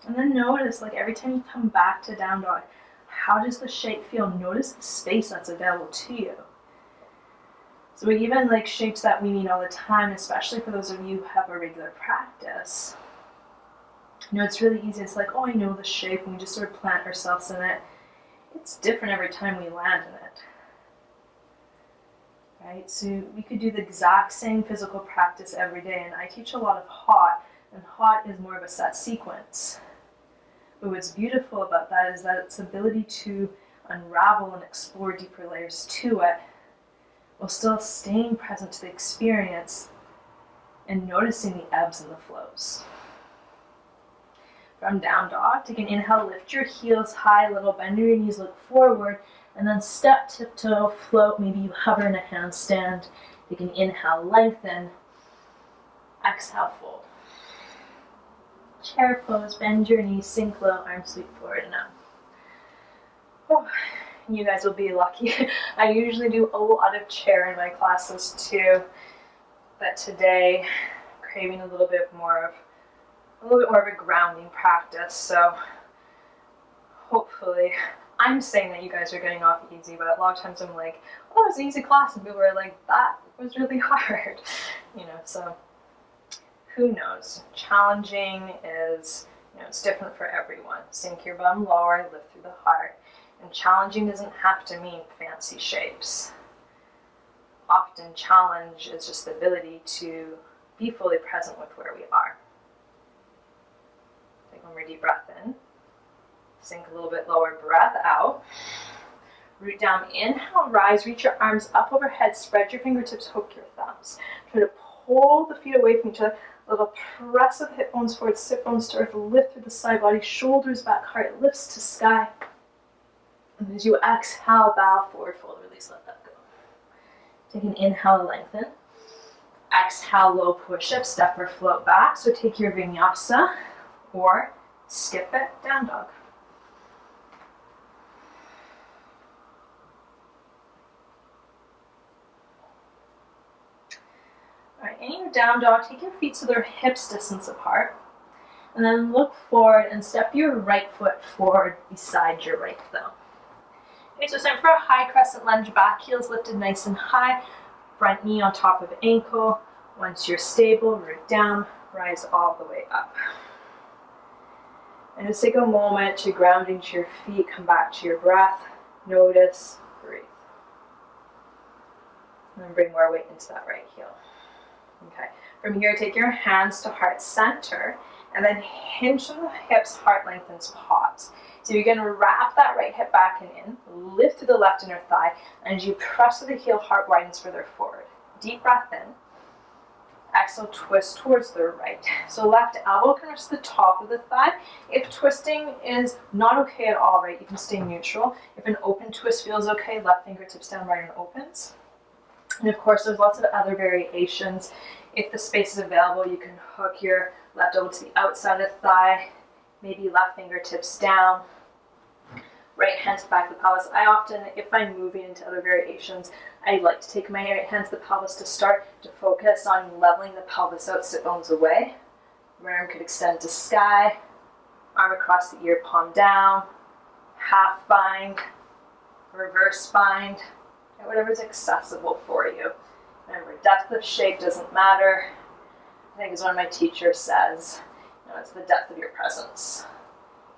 And then notice, like every time you come back to down dog, how does the shape feel? Notice the space that's available to you. So even like shapes that we meet all the time, especially for those of you who have a regular practice, it's really easy. It's like, oh, I know the shape, and we just sort of plant ourselves in it. It's different every time we land in it. Right? So we could do the exact same physical practice every day, and I teach a lot of hot, and hot is more of a set sequence. But what's beautiful about that is that its ability to unravel and explore deeper layers to it while still staying present to the experience and noticing the ebbs and the flows. From down dog, take an inhale, lift your heels high, little bend your knees, look forward, and then step, tiptoe, float. Maybe you hover in a handstand. Take an inhale, lengthen. Exhale, fold. Chair pose, bend your knees, sink low, arms sweep forward and up. Oh, you guys will be lucky. I usually do a lot of chair in my classes too, but today, craving a little bit more of a grounding practice. So hopefully, I'm saying that you guys are getting off easy, but a lot of times I'm like, oh, it was an easy class, and people are like, that was really hard, so who knows? Challenging is, it's different for everyone. Sink your bum lower, lift through the heart. And challenging doesn't have to mean fancy shapes. Often challenge is just the ability to be fully present with where we are. Take one more deep breath in. Sink a little bit lower, breath out. Root down, inhale, rise, reach your arms up overhead, spread your fingertips, hook your thumbs. Try to pull the feet away from each other. A little press of hip bones forward, sit bones to earth, lift through the side body, shoulders back, heart lifts to sky. And as you exhale, bow forward, fold, release, let that go. Take an inhale, lengthen. Exhale, low push-up, step or float back. So take your vinyasa or skip it, down dog. All right, in your down dog, take your feet so they're hips distance apart. And then look forward and step your right foot forward beside your right thumb. Okay, so it's time for a high crescent lunge, back heels lifted nice and high, front knee on top of ankle. Once you're stable, root down, rise all the way up. And just take a moment to ground into your feet, come back to your breath, notice, breathe. And then bring more weight into that right heel. Okay, from here, take your hands to heart center, and then hinge from the hips, heart lengthens, pause. So you're going to wrap that right hip back and in, lift to the left inner thigh, and as you press to the heel, heart widens further forward. Deep breath in. Exhale, twist towards the right. So left elbow can reach the top of the thigh. If twisting is not okay at all, right, you can stay neutral. If an open twist feels okay, left fingertips down, right arm opens. And of course, there's lots of other variations. If the space is available, you can hook your left elbow to the outside of the thigh, maybe left fingertips down, right hand to the back of the pelvis. I often, if I'm moving into other variations, I like to take my right hand to the pelvis to start to focus on leveling the pelvis out, sit bones away. Right arm could extend to sky, arm across the ear, palm down, half bind, reverse bind, whatever's accessible for you. Remember, depth of shape doesn't matter. I think as one of my teachers says, it's the depth of your presence.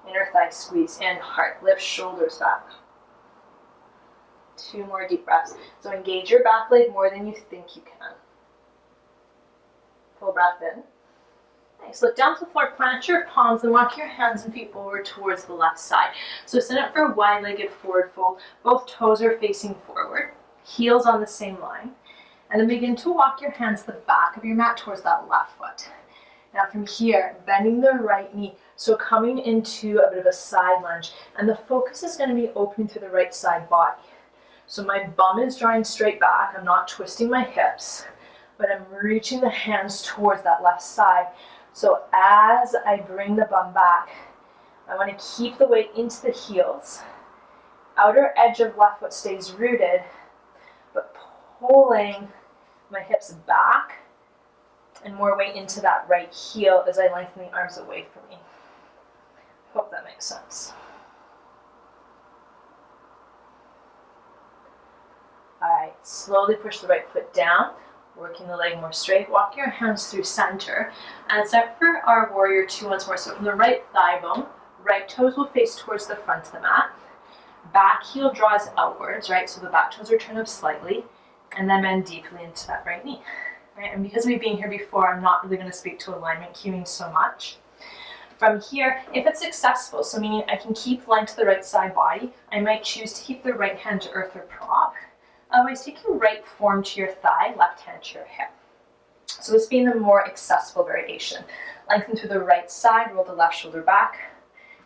Inner thigh squeeze in, heart lift, shoulders back. 2 more deep breaths. So engage your back leg more than you think you can. Full breath in. Nice. Look down to the floor, plant your palms and walk your hands and feet forward towards the left side. So sit up for a wide-legged forward fold. Both toes are facing forward, heels on the same line. And then begin to walk your hands to the back of your mat towards that left foot. Now from here, bending the right knee, so coming into a bit of a side lunge, and the focus is going to be opening through the right side body. So my bum is drawing straight back, I'm not twisting my hips, but I'm reaching the hands towards that left side. So as I bring the bum back, I want to keep the weight into the heels. Outer edge of left foot stays rooted, but pulling my hips back and more weight into that right heel as I lengthen the arms away from me. Hope that makes sense. All right, slowly push the right foot down, working the leg more straight. Walk your hands through center and set for our warrior 2 once more. So from the right thigh bone, right toes will face towards the front of the mat. Back heel draws outwards, right? So the back toes are turned up slightly, and then bend deeply into that right knee. Right? And because we've been here before, I'm not really going to speak to alignment cueing so much. From here, if it's accessible, so meaning I can keep line to the right side body, I might choose to keep the right hand to earth or prop. Otherwise, take your right form to your thigh, left hand to your hip. So this being the more accessible variation. Lengthen through the right side, roll the left shoulder back.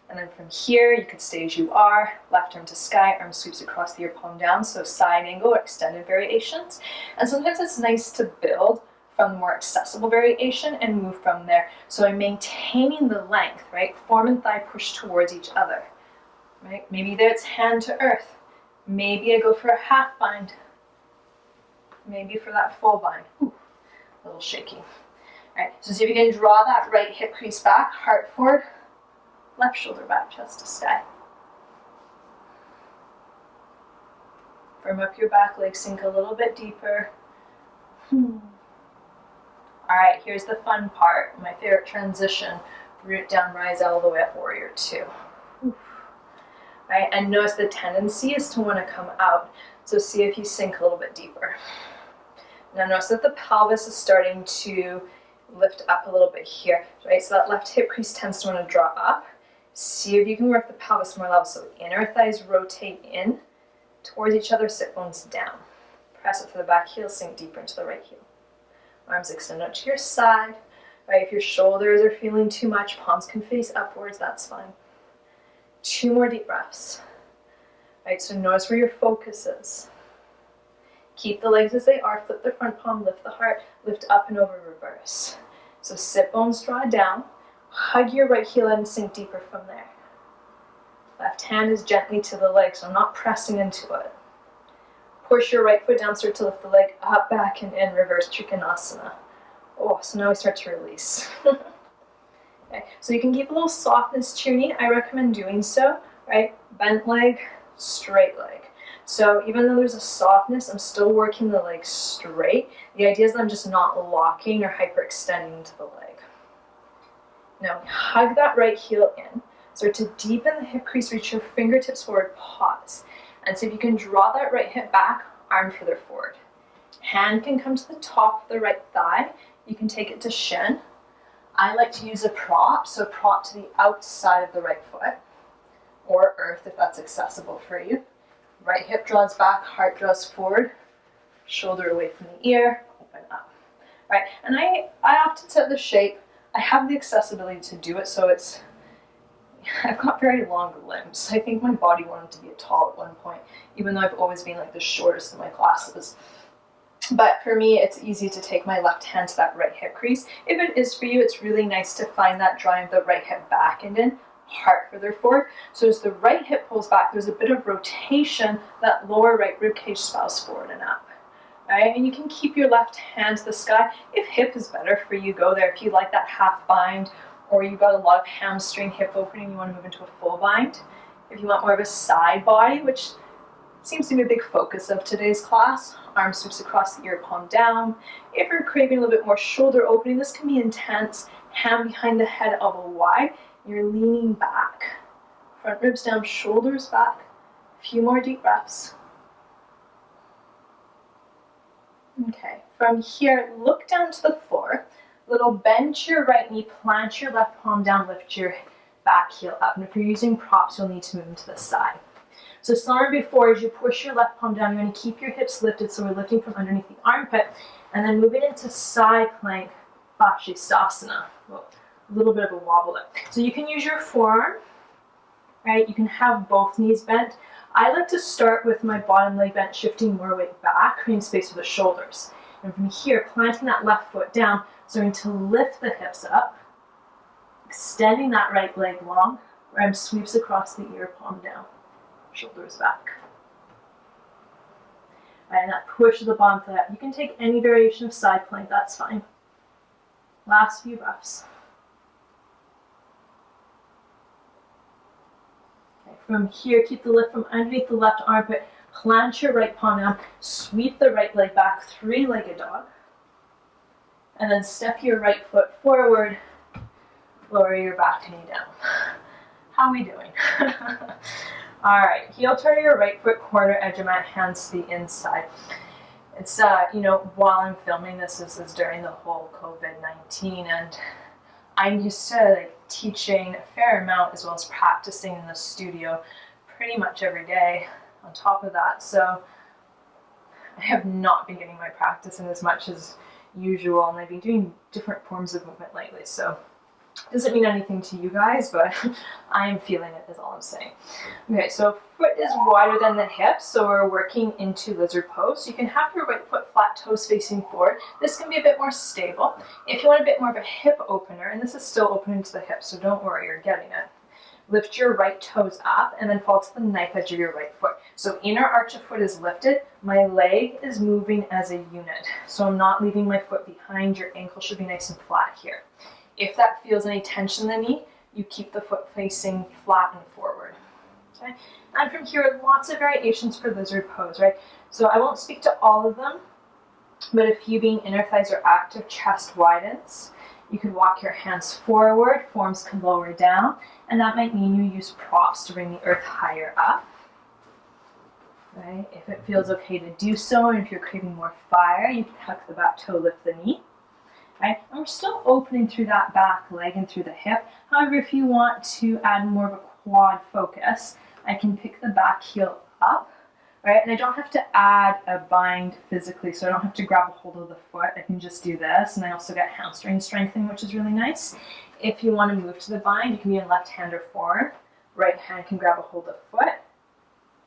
And then from here, you could stay as you are, left arm to sky, arm sweeps across the ear, palm down, so side angle or extended variations. And sometimes it's nice to build from the more accessible variation and move from there. So I'm maintaining the length, right? Form and thigh push towards each other, right? Maybe that's hand to earth. Maybe I go for a half bind. Maybe for that full bind. Ooh, a little shaky. All right, so see if you can draw that right hip crease back, heart forward, left shoulder back, chest to sky. Firm up your back leg, sink a little bit deeper. All right, here's the fun part, my favorite transition. Root down, rise all the way up, warrior 2. Right, and notice the tendency is to want to come out. So see if you sink a little bit deeper. Now notice that the pelvis is starting to lift up a little bit here, right? So that left hip crease tends to want to draw up. See if you can work the pelvis more level. So inner thighs rotate in towards each other, sit bones down. Press it for the back heel, sink deeper into the right heel. Arms extend out to your side. Right, if your shoulders are feeling too much, palms can face upwards, that's fine. 2 more deep breaths. Right, so notice where your focus is. Keep the legs as they are, flip the front palm, lift the heart, lift up and over, reverse. So sit bones draw down, hug your right heel and sink deeper from there. Left hand is gently to the leg, so I'm not pressing into it. Push your right foot down, start to lift the leg up, back, and in, reverse Trikonasana. Oh, so now we start to release. Okay, so you can keep a little softness to your knee. I recommend doing so, right? Bent leg, straight leg. So even though there's a softness, I'm still working the leg straight. The idea is that I'm just not locking or hyperextending into the leg. Now hug that right heel in. Start to deepen the hip crease, reach your fingertips forward, pause. And see if you can draw that right hip back, arm further forward. Hand can come to the top of the right thigh. You can take it to shin. I like to use a prop, so prop to the outside of the right foot, or earth if that's accessible for you. Right hip draws back, heart draws forward, shoulder away from the ear, open up. Right, and I often set the shape. I have the accessibility to do it, so I've got very long limbs. I think my body wanted to be tall at one point, even though I've always been like the shortest in my classes. But for me, it's easy to take my left hand to that right hip crease. If it is for you, it's really nice to find that drawing the right hip back and in, heart further forward. So as the right hip pulls back, there's a bit of rotation, that lower right rib cage spouts forward and up. Right? And you can keep your left hand to the sky. If hip is better for you, go there. If you like that half bind, or you've got a lot of hamstring hip opening, you want to move into a full bind. If you want more of a side body, which seems to be a big focus of today's class, arm sweeps across the ear, palm down. If you're craving a little bit more shoulder opening, this can be intense. Hand behind the head, elbow wide. You're leaning back. Front ribs down, shoulders back. A few more deep breaths. Okay, from here, look down to the floor. Little bend to your right knee, plant your left palm down, lift your back heel up. And if you're using props, you'll need to move to the side. So similar before, as you push your left palm down, you're going to keep your hips lifted, so we're lifting from underneath the armpit, and then moving into side plank, Vashisthasana. Well, a little bit of a wobble there. So you can use your forearm, right? You can have both knees bent. I like to start with my bottom leg bent, shifting more weight back, creating space for the shoulders. And from here, planting that left foot down, starting to lift the hips up, extending that right leg long, arm sweeps across the ear, palm down. Shoulders back. And that push of the bottom foot up. You can take any variation of side plank, that's fine. Last few breaths. Okay, from here, keep the lift from underneath the left armpit. Plant your right palm down. Sweep the right leg back, three-legged dog. And then step your right foot forward. Lower your back knee down. How are we doing? All right, heel turn to your right foot, corner edge of mat, hands to the inside. It's, while I'm filming this is during the whole COVID-19, and I'm used to teaching a fair amount as well as practicing in the studio pretty much every day on top of that. So I have not been getting my practice in as much as usual, and I've been doing different forms of movement lately. So doesn't mean anything to you guys, but I am feeling it is all I'm saying. Okay, so foot is wider than the hips, so we're working into lizard pose. So you can have your right foot flat, toes facing forward. This can be a bit more stable. If you want a bit more of a hip opener, and this is still opening to the hips, so don't worry, you're getting it. Lift your right toes up and then fall to the knife edge of your right foot. So inner arch of foot is lifted. My leg is moving as a unit. So I'm not leaving my foot behind. Your ankle should be nice and flat here. If that feels any tension in the knee, you keep the foot facing flat and forward. Okay? And from here, lots of variations for lizard pose, right? So I won't speak to all of them, but a few being inner thighs are active, chest widens. You can walk your hands forward, forearms can lower down, and that might mean you use props to bring the earth higher up. Right? If it feels okay to do so, and if you're craving more fire, you can tuck the back toe, lift the knee. Right? And we're still opening through that back leg and through the hip. However, if you want to add more of a quad focus, I can pick the back heel up, right? And I don't have to add a bind physically, so I don't have to grab a hold of the foot. I can just do this, and I also get hamstring strengthening, which is really nice. If you want to move to the bind, you can be in left hand or forearm. Right hand can grab a hold of foot.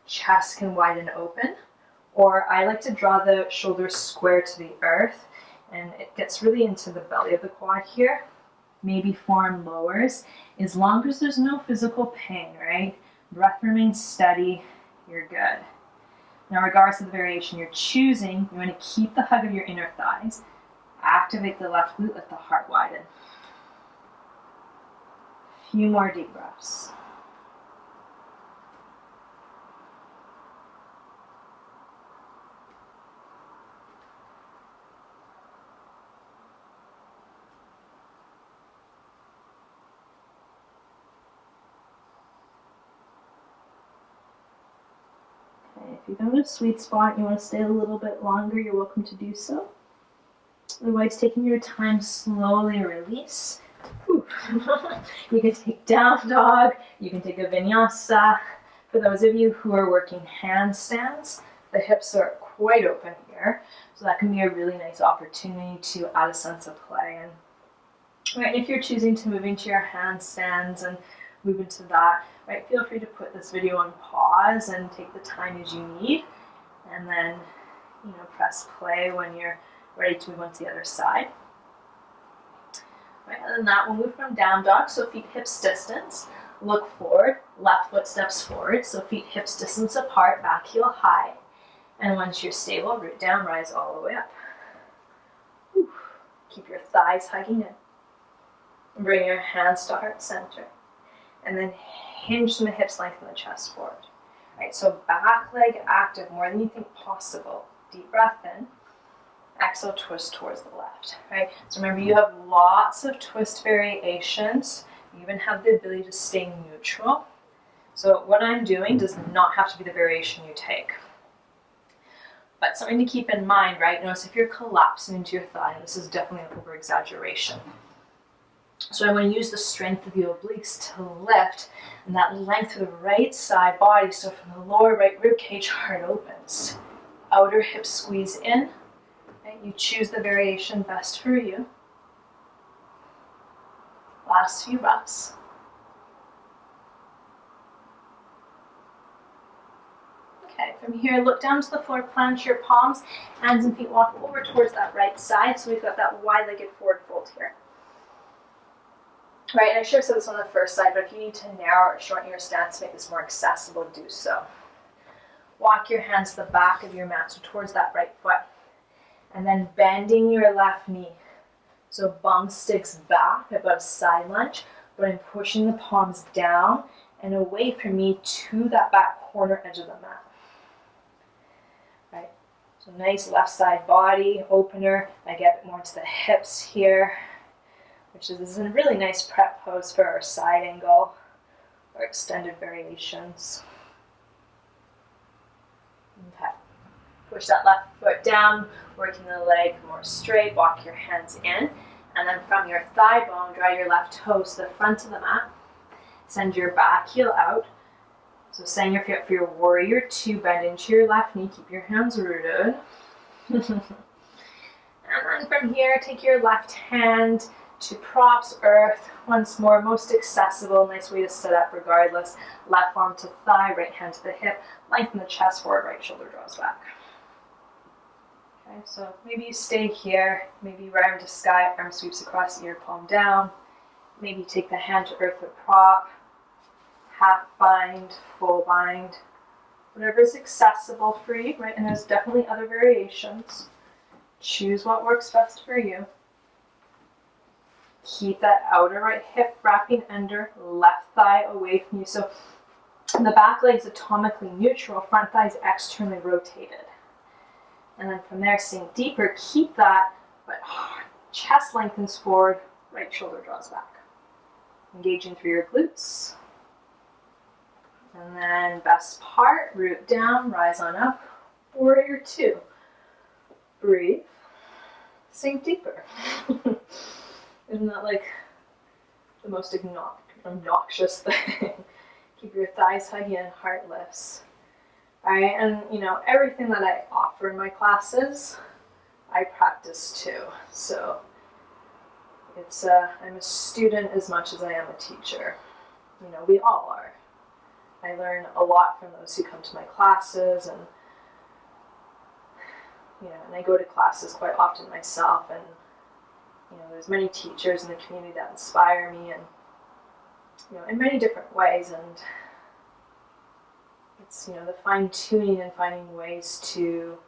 Chest can widen open. Or I like to draw the shoulders square to the earth, and it gets really into the belly of the quad here. Maybe forearm lowers, as long as there's no physical pain, right? Breath remains steady, you're good. Now, regardless of the variation you're choosing, you want to keep the hug of your inner thighs. Activate the left glute, let the heart widen. A few more deep breaths. If you found a sweet spot and you want to stay a little bit longer, you're welcome to do so. Otherwise, taking your time, slowly release. You can take down dog, you can take a vinyasa. For those of you who are working handstands, the hips are quite open here, so that can be a really nice opportunity to add a sense of play. And right, if you're choosing to move into your handstands and move into that, right, feel free to put this video on pause and take the time as you need, and then, press play when you're ready to move on to the other side. Right, other than that, we'll move from down dog, so feet hips distance, look forward, left foot steps forward, so feet hips distance apart, back heel high, and once you're stable, root down, rise all the way up. Keep your thighs hugging in. Bring your hands to heart center, and then hinge from the hips, lengthen the chest forward. Right, so back leg active more than you think possible. Deep breath in. Exhale, twist towards the left. Right, so remember, you have lots of twist variations. You even have the ability to stay neutral. So what I'm doing does not have to be the variation you take. But something to keep in mind, right? Notice if you're collapsing into your thigh, this is definitely an over-exaggeration. So I want to use the strength of the obliques to lift, and that length of the right side body. So from the lower right rib cage, heart opens. Outer hips squeeze in. Right? You choose the variation best for you. Last few breaths. Okay, from here, look down to the floor, plant your palms, hands and feet walk over towards that right side. So we've got that wide-legged forward fold here. Right, and I should have said this on the first side, but if you need to narrow or shorten your stance to make this more accessible, do so. Walk your hands to the back of your mat, so towards that right foot. And then bending your left knee. So bum sticks back, above side lunge, but I'm pushing the palms down and away from me to that back corner edge of the mat. Right, so nice left side body opener. I get a bit more to the hips here, which is a really nice prep pose for our side angle or extended variations. Okay, push that left foot down, working the leg more straight, walk your hands in, and then from your thigh bone, draw your left toes to the front of the mat, send your back heel out. So setting your feet up for your warrior two, bend into your left knee, keep your hands rooted. And then from here, take your left hand to props, earth, once more, most accessible, nice way to sit up regardless. Left arm to thigh, right hand to the hip, lengthen the chest forward, right shoulder draws back. Okay, so maybe you stay here, maybe right arm to sky, arm sweeps across, ear palm down. Maybe take the hand to earth or prop, half bind, full bind, whatever is accessible for you, right? And there's definitely other variations. Choose what works best for you. Keep that outer right hip wrapping under, left thigh away from you. So the back leg's atomically neutral, front thigh's externally rotated. And then from there, sink deeper, keep that, but chest lengthens forward, right shoulder draws back. Engaging through your glutes. And then best part, root down, rise on up, warrior two. Breathe, sink deeper. Isn't that like the most obnoxious thing? Keep your thighs hugging and heart lifts. All right, and everything that I offer in my classes, I practice too. So I'm a student as much as I am a teacher. We all are. I learn a lot from those who come to my classes, and And I go to classes quite often myself, and there's many teachers in the community that inspire me, and in many different ways. And it's the fine-tuning and finding ways to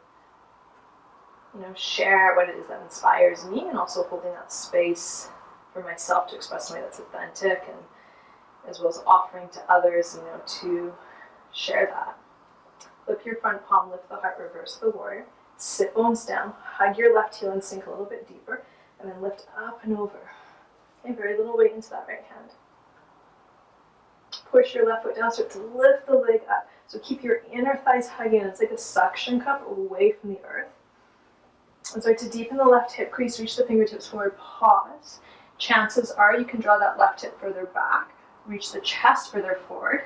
share what it is that inspires me, and also holding that space for myself to express in a way that's authentic, and as well as offering to others to share that. Flip your front palm, lift the heart, reverse the warrior. Sit bones down, hug your left heel and sink a little bit deeper, and then lift up and over. Okay, very little weight into that right hand. Push your left foot down, start to lift the leg up. So keep your inner thighs hugging. It's like a suction cup away from the earth. And start to deepen the left hip crease, reach the fingertips forward, pause. Chances are you can draw that left hip further back, reach the chest further forward,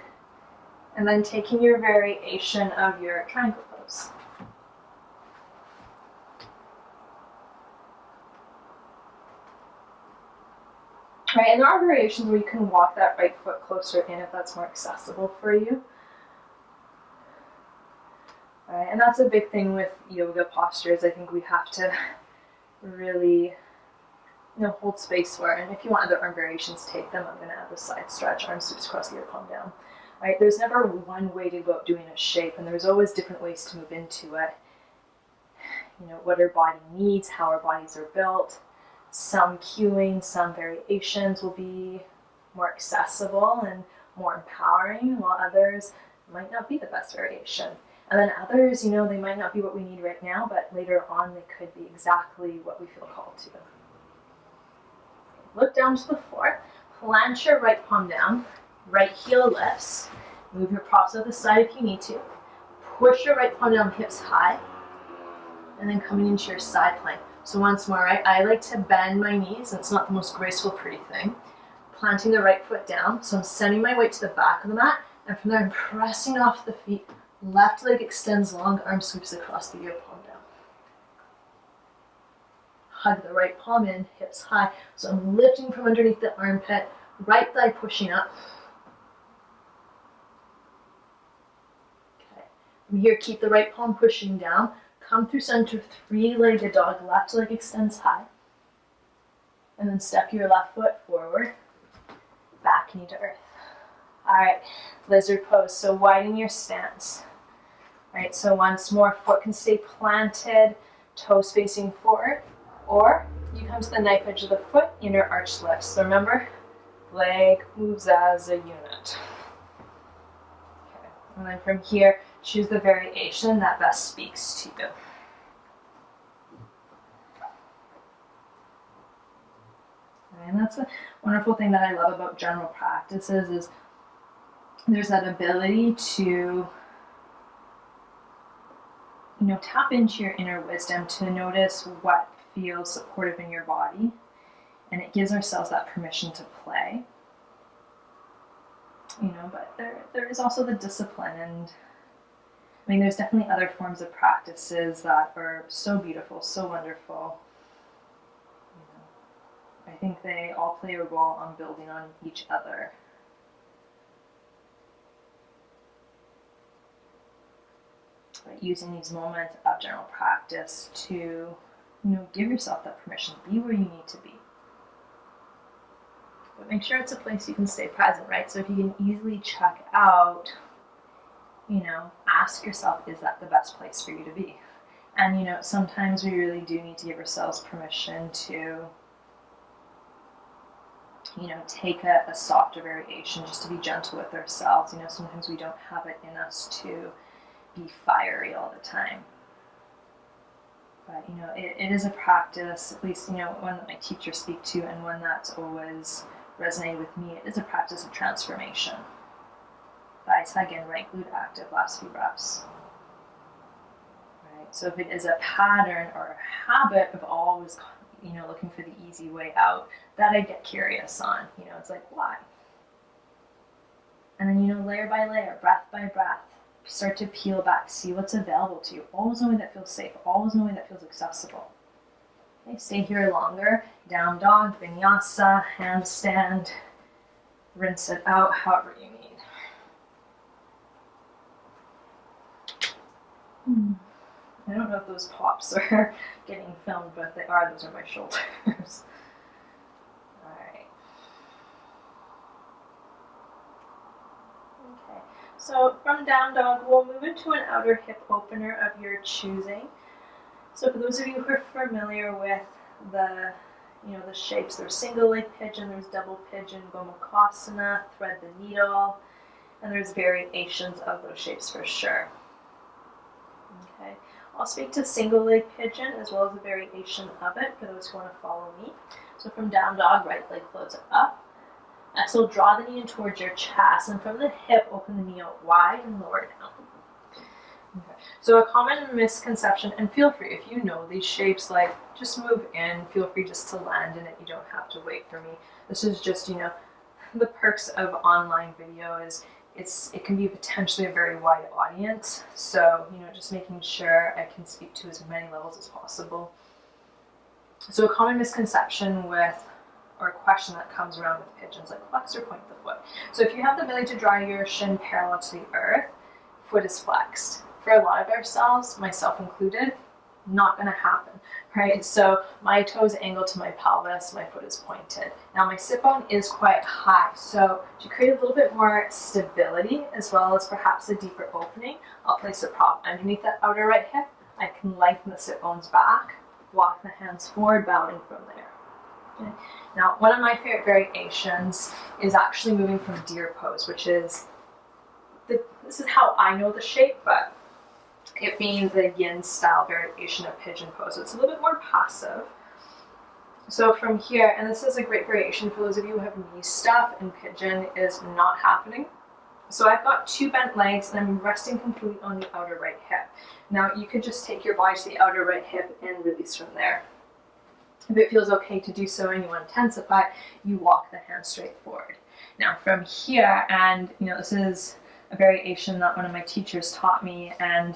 and then taking your variation of your triangle pose. Right, and there are variations where you can walk that right foot closer in if that's more accessible for you. Right, and that's a big thing with yoga postures. I think we have to really hold space for it. And if you want other arm variations, take them. I'm going to add the side stretch, arm sweeps across the ear, palm down. Right, there's never one way to go about doing a shape, and there's always different ways to move into it. What our body needs, how our bodies are built. Some cueing, some variations will be more accessible and more empowering, while others might not be the best variation. And then others, they might not be what we need right now, but later on they could be exactly what we feel called to. Look down to the floor, plant your right palm down, right heel lifts, move your props to the side if you need to, push your right palm down, hips high, and then coming into your side plank. So once more, right, I like to bend my knees, and it's not the most graceful, pretty thing. Planting the right foot down, so I'm sending my weight to the back of the mat, and from there I'm pressing off the feet. Left leg extends long, arm sweeps across the ear, palm down. Hug the right palm in, hips high, so I'm lifting from underneath the armpit, right thigh pushing up. Okay, from here, keep the right palm pushing down. Come through center, three-legged dog, left leg extends high. And then step your left foot forward, back knee to earth. All right, lizard pose, so widen your stance. All right, so once more, foot can stay planted, toes facing forward, or you come to the knife edge of the foot, inner arch lifts. So remember, leg moves as a unit. Okay, and then from here, choose the variation that best speaks to you. And that's a wonderful thing that I love about general practices is there's that ability to tap into your inner wisdom to notice what feels supportive in your body, and it gives ourselves that permission to play. But there is also the discipline, and there's definitely other forms of practices that are so beautiful, so wonderful. I think they all play a role on building on each other. But using these moments of general practice to, give yourself that permission, be where you need to be. But make sure it's a place you can stay present, right? So if you can easily check out, ask yourself, is that the best place for you to be? And, sometimes we really do need to give ourselves permission to, take a softer variation, just to be gentle with ourselves. Sometimes we don't have it in us to be fiery all the time. But, it is a practice, at least, one that my teachers speak to, and one that's always resonated with me. It is a practice of transformation. Thighs hug in, right glute active, last few reps. Right? So if it is a pattern or a habit of always, looking for the easy way out, that I get curious on. It's like, why? And then, layer by layer, breath by breath, start to peel back, see what's available to you. Always in a way that feels safe, always in a way that feels accessible. Okay, stay here longer. Down dog, vinyasa, handstand, rinse it out however you need. I don't know if those pops are getting filmed, but if they are, those are my shoulders. Alright. Okay, so from down dog, we'll move into an outer hip opener of your choosing. So for those of you who are familiar with the shapes, there's single leg pigeon, there's double pigeon, gomukhasana, thread the needle, and there's variations of those shapes for sure. Okay, I'll speak to single leg pigeon as well as a variation of it for those who want to follow me. So from down dog, right leg floats up. Exhale, draw the knee in towards your chest, and from the hip, open the knee out wide and lower down. Okay. So a common misconception, and feel free, if you know these shapes, like just move in, feel free just to land in it, you don't have to wait for me. This is just, the perks of online video is it can be potentially a very wide audience, so just making sure I can speak to as many levels as possible. So a common misconception with, or a question that comes around with pigeons, like flex or point the foot. So if you have the ability to draw your shin parallel to the earth, foot is flexed. For a lot of ourselves, myself included, not going to happen, right? So my toes angle to my pelvis, my foot is pointed. Now my sit bone is quite high, so to create a little bit more stability as well as perhaps a deeper opening, I'll place a prop underneath that outer right hip. I can lengthen the sit bones back, walk the hands forward, bowing from there. Okay. Now, one of my favorite variations is actually moving from deer pose, which is, this is how I know the shape, but it being the yin style variation of pigeon pose. So it's a little bit more passive. So from here, and this is a great variation for those of you who have knee stuff and pigeon is not happening. So I've got two bent legs and I'm resting completely on the outer right hip. Now you could just take your body to the outer right hip and release from there. If it feels okay to do so and you want to intensify, you walk the hand straight forward. Now from here, and this is a variation that one of my teachers taught me, and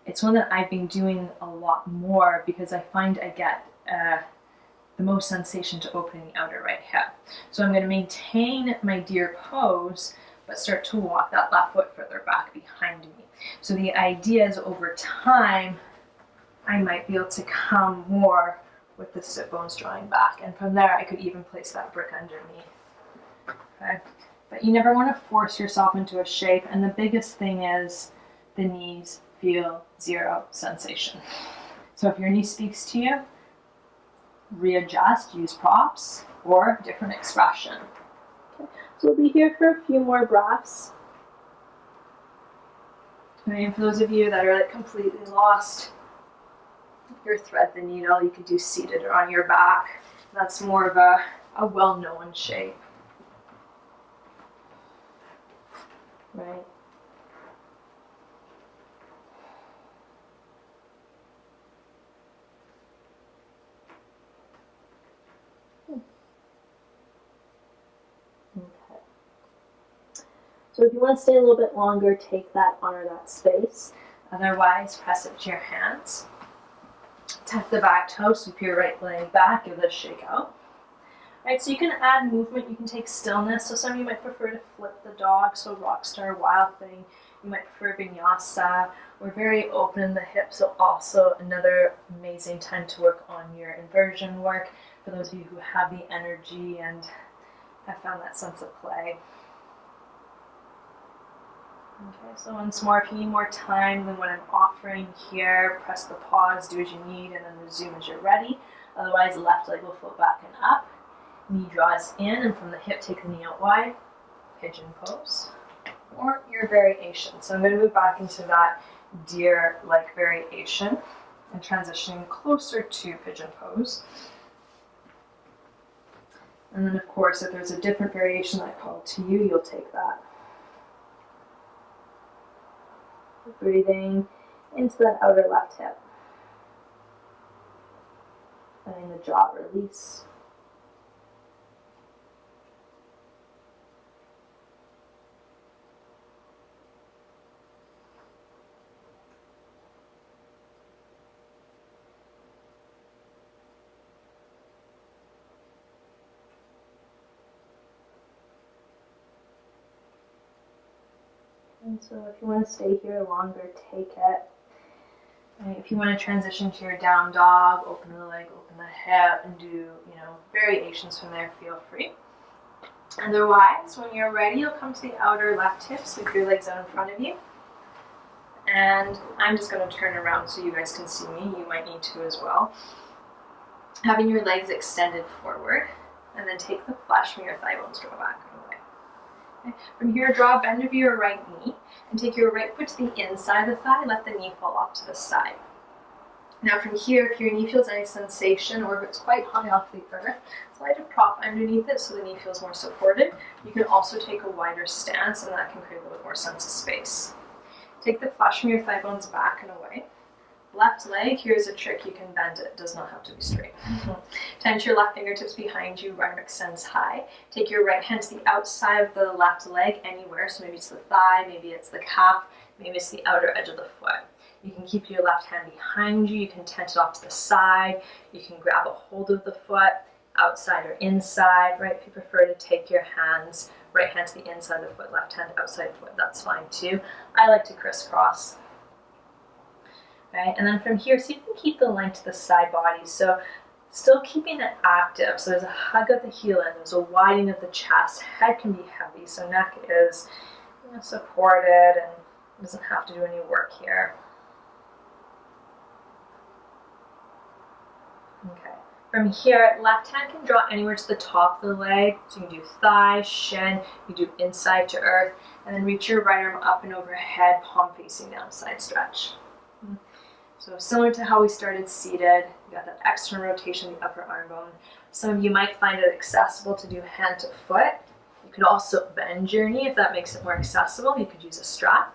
it's one that I've been doing a lot more because I find I get the most sensation to opening the outer right hip. So I'm going to maintain my deer pose, but start to walk that left foot further back behind me. So the idea is over time, I might be able to come more with the sit bones drawing back. And from there, I could even place that brick underneath. Okay? But you never want to force yourself into a shape. And the biggest thing is the knees feel zero sensation. So if your knee speaks to you, readjust, use props, or different expression. Okay. So we'll be here for a few more breaths. And for those of you that are like completely lost, your thread the needle, you could do seated or on your back. That's more of a well-known shape. Right? Okay. So if you want to stay a little bit longer, take that, honor that space. Otherwise, press it to your hands. Tap the back toe, sweep your right leg back, give it a shake out. Right, so you can add movement, you can take stillness. So some of you might prefer to flip the dog, so rock star, wild thing. You might prefer vinyasa. We're very open in the hips, so also another amazing time to work on your inversion work for those of you who have the energy and have found that sense of play. Okay, so once more, if you need more time than what I'm offering here, press the pause, do as you need, and then resume as you're ready. Otherwise, the left leg will float back and up. Knee draws in, and from the hip, take the knee out wide. Pigeon pose, or your variation. So I'm going to move back into that deer-like variation and transitioning closer to pigeon pose. And then, of course, if there's a different variation that I call to you, you'll take that. Breathing into that outer left hip. Letting the jaw release. And so if you want to stay here longer, take it. And if you want to transition to your down dog, open the leg, open the hip, and do, variations from there, feel free. Otherwise, when you're ready, you'll come to the outer left hip, so your legs out in front of you. And I'm just going to turn around so you guys can see me. You might need to as well. Having your legs extended forward, and then take the flesh from your thigh bones, draw back and away. Okay. From here, draw a bend of your right knee, and take your right foot to the inside of the thigh, let the knee fall off to the side. Now from here, if your knee feels any sensation, or if it's quite high off the earth, slide a prop underneath it so the knee feels more supported. You can also take a wider stance, and that can create a little bit more sense of space. Take the flesh from your thigh bones back and away. Left leg, here's a trick, you can bend it, it does not have to be straight. Tense your left fingertips behind you, right arm extends high. Take your right hand to the outside of the left leg anywhere, so maybe it's the thigh, maybe it's the calf, maybe it's the outer edge of the foot. You can keep your left hand behind you, you can tent it off to the side, you can grab a hold of the foot, outside or inside, right? If you prefer to take your hands, right hand to the inside of the foot, left hand outside the foot, that's fine too. I like to crisscross. Right? And then from here, see if you can keep the length to the side body. So still keeping it active. So there's a hug of the heel in, there's a widening of the chest. Head can be heavy, so neck is supported and doesn't have to do any work here. Okay. From here, left hand can draw anywhere to the top of the leg. So you can do thigh, shin, you do inside to earth, and then reach your right arm up and overhead, palm facing down, side stretch. So similar to how we started seated, you got that external rotation of the upper arm bone. Some of you might find it accessible to do hand to foot. You could also bend your knee if that makes it more accessible. You could use a strap.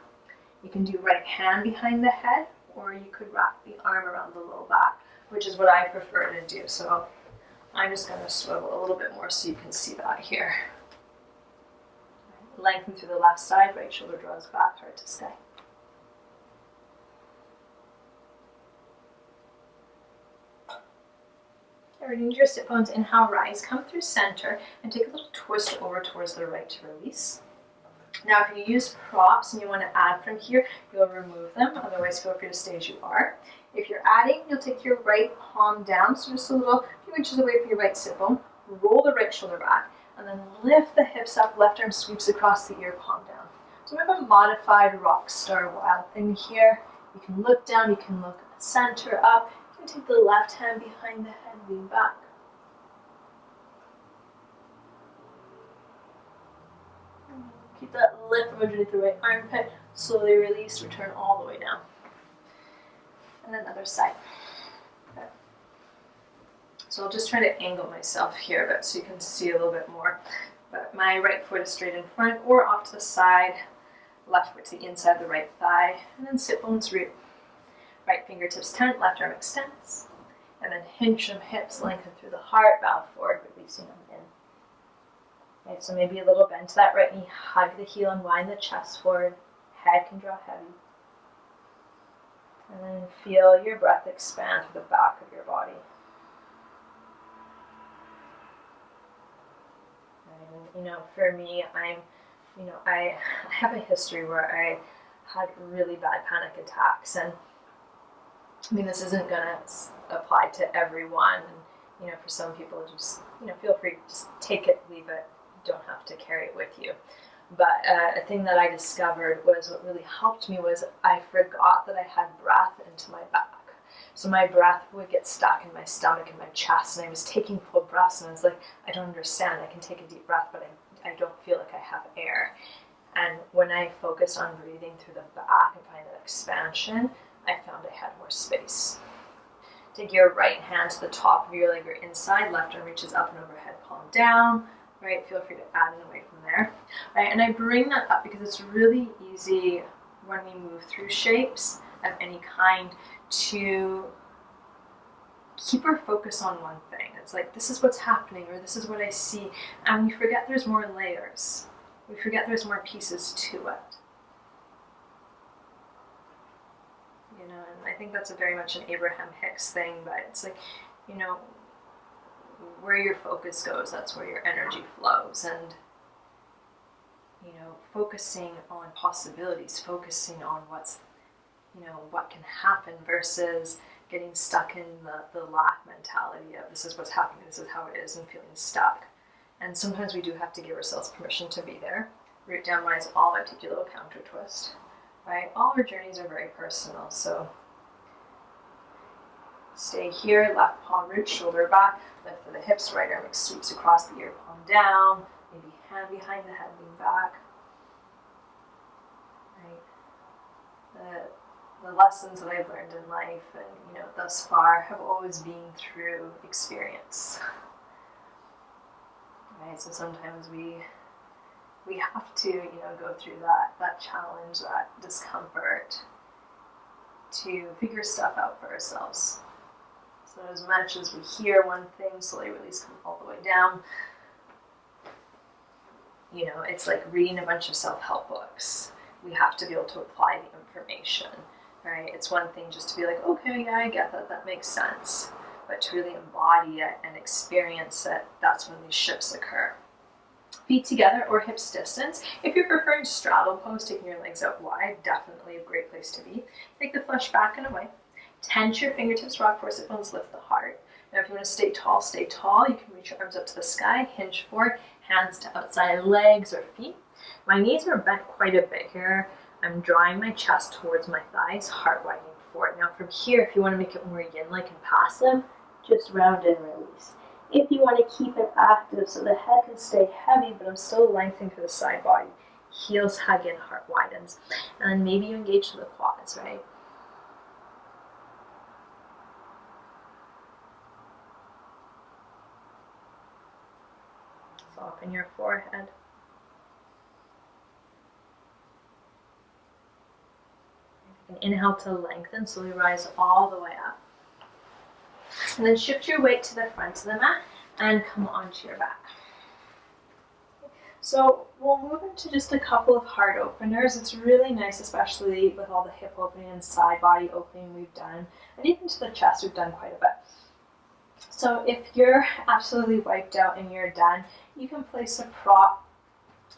You can do right hand behind the head, or you could wrap the arm around the low back, which is what I prefer to do. So I'm just going to swivel a little bit more so you can see that here. Lengthen through the left side, right shoulder draws back, heart to sky. Ready into your sit bones, inhale, rise, come through center, and take a little twist over towards the right to release. Now, if you use props and you want to add from here, you'll remove them. Otherwise, feel free to stay as you are. If you're adding, you'll take your right palm down, so just a few inches away from your right sit bone. Roll the right shoulder back, and then lift the hips up. Left arm sweeps across the ear, palm down. So we have a modified rock star wild thing here. You can look down, you can look center up. You can take the left hand behind the head, lean back. Keep that lift from underneath the right armpit. Slowly release, return all the way down. And then other side. Okay. So I'll just try to angle myself here a bit so you can see a little bit more. But my right foot is straight in front or off to the side. Left foot to the inside of the right thigh. And then sit bones root. Right fingertips tent, left arm extends. And then hinge from hips, lengthen through the heart, bow forward, releasing them in. Okay, so maybe a little bend to that right knee, hug the heel and wind the chest forward. Head can draw heavy. And then feel your breath expand through the back of your body. And, for me, I have a history where I had really bad panic attacks, and this isn't going to apply to everyone. And, for some people, just, feel free to just take it, leave it. You don't have to carry it with you. But a thing that I discovered was what really helped me was I forgot that I had breath into my back. So my breath would get stuck in my stomach and my chest, and I was taking full breaths, and I was like, I don't understand. I can take a deep breath, but I don't feel like I have air. And when I focused on breathing through the back and find that expansion, I found I had more space. Take your right hand to the top of your leg or inside, left arm reaches up and overhead, palm down. Right, feel free to add it away from there. Right, and I bring that up because it's really easy when we move through shapes of any kind to keep our focus on one thing. It's like, this is what's happening, or this is what I see, and we forget there's more layers. We forget there's more pieces to it. And I think that's a very much an Abraham Hicks thing, but it's like, where your focus goes, that's where your energy flows. And focusing on possibilities, focusing on what's what can happen versus getting stuck in the lack mentality of this is what's happening, this is how it is, and feeling stuck. And sometimes we do have to give ourselves permission to be there. Root down, rise all up, take your little counter twist. Right? All our journeys are very personal, so stay here, left palm root, shoulder back, lift for the hips, right arm sweeps across the ear, palm down, maybe hand behind the head, lean back. Right? The lessons that I've learned in life and thus far have always been through experience. Right? So sometimes we have to go through that challenge, that discomfort to figure stuff out for ourselves. So as much as we hear one thing, slowly release, come all the way down. It's like reading a bunch of self-help books. We have to be able to apply the information. Right? It's one thing just to be like, okay, yeah, I get that makes sense. But to really embody it and experience it, that's when these shifts occur. Feet together or hips distance. If you're preferring straddle pose, taking your legs out wide, definitely a great place to be. Take the flesh back and away. Tense your fingertips, rock forward, sit bones, lift the heart. Now if you want to stay tall, stay tall. You can reach your arms up to the sky, hinge forward, hands to outside legs or feet. My knees are bent quite a bit here. I'm drawing my chest towards my thighs, heart widening forward. Now from here, if you want to make it more yin-like and passive, just round and release. If you want to keep it active so the head can stay heavy, but I'm still lengthening through the side body, heels hug in, heart widens. And then maybe you engage to the quads, right? Soften your forehead. Inhale to lengthen, slowly rise all the way up. And then shift your weight to the front of the mat and come onto your back. So we'll move into just a couple of heart openers. It's really nice, especially with all the hip opening and side body opening we've done. And even to the chest, we've done quite a bit. So if you're absolutely wiped out and you're done, you can place a prop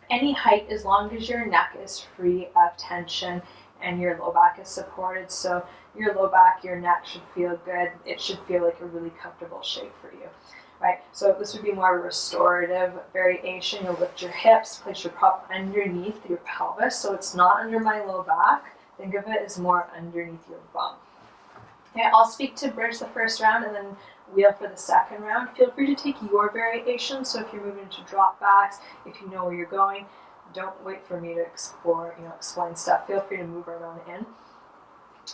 any height as long as your neck is free of tension and your low back is supported. So your low back, your neck should feel good. It should feel like a really comfortable shape for you, right? So this would be more of a restorative variation. You'll lift your hips, place your prop underneath your pelvis. So it's not under my low back. Think of it as more underneath your bum. Okay, I'll speak to bridge the first round and then wheel for the second round. Feel free to take your variation. So if you're moving into drop backs, if you know where you're going, don't wait for me to explain stuff. Feel free to move around in.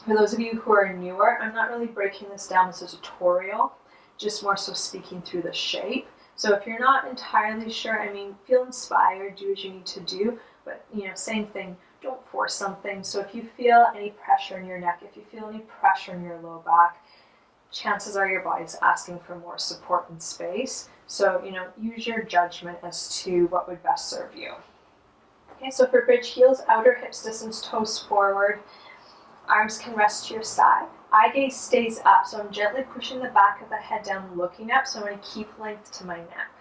For those of you who are newer, I'm not really breaking this down as a tutorial, just more so speaking through the shape. So if you're not entirely sure, feel inspired, do what you need to do, but same thing, don't force something. So if you feel any pressure in your neck, if you feel any pressure in your low back, chances are your body's asking for more support and space. So, use your judgment as to what would best serve you. Okay, so for bridge, heels outer, hips distance, toes forward. Arms can rest to your side. Eye gaze stays up, so I'm gently pushing the back of the head down, looking up, so I'm going to keep length to my neck.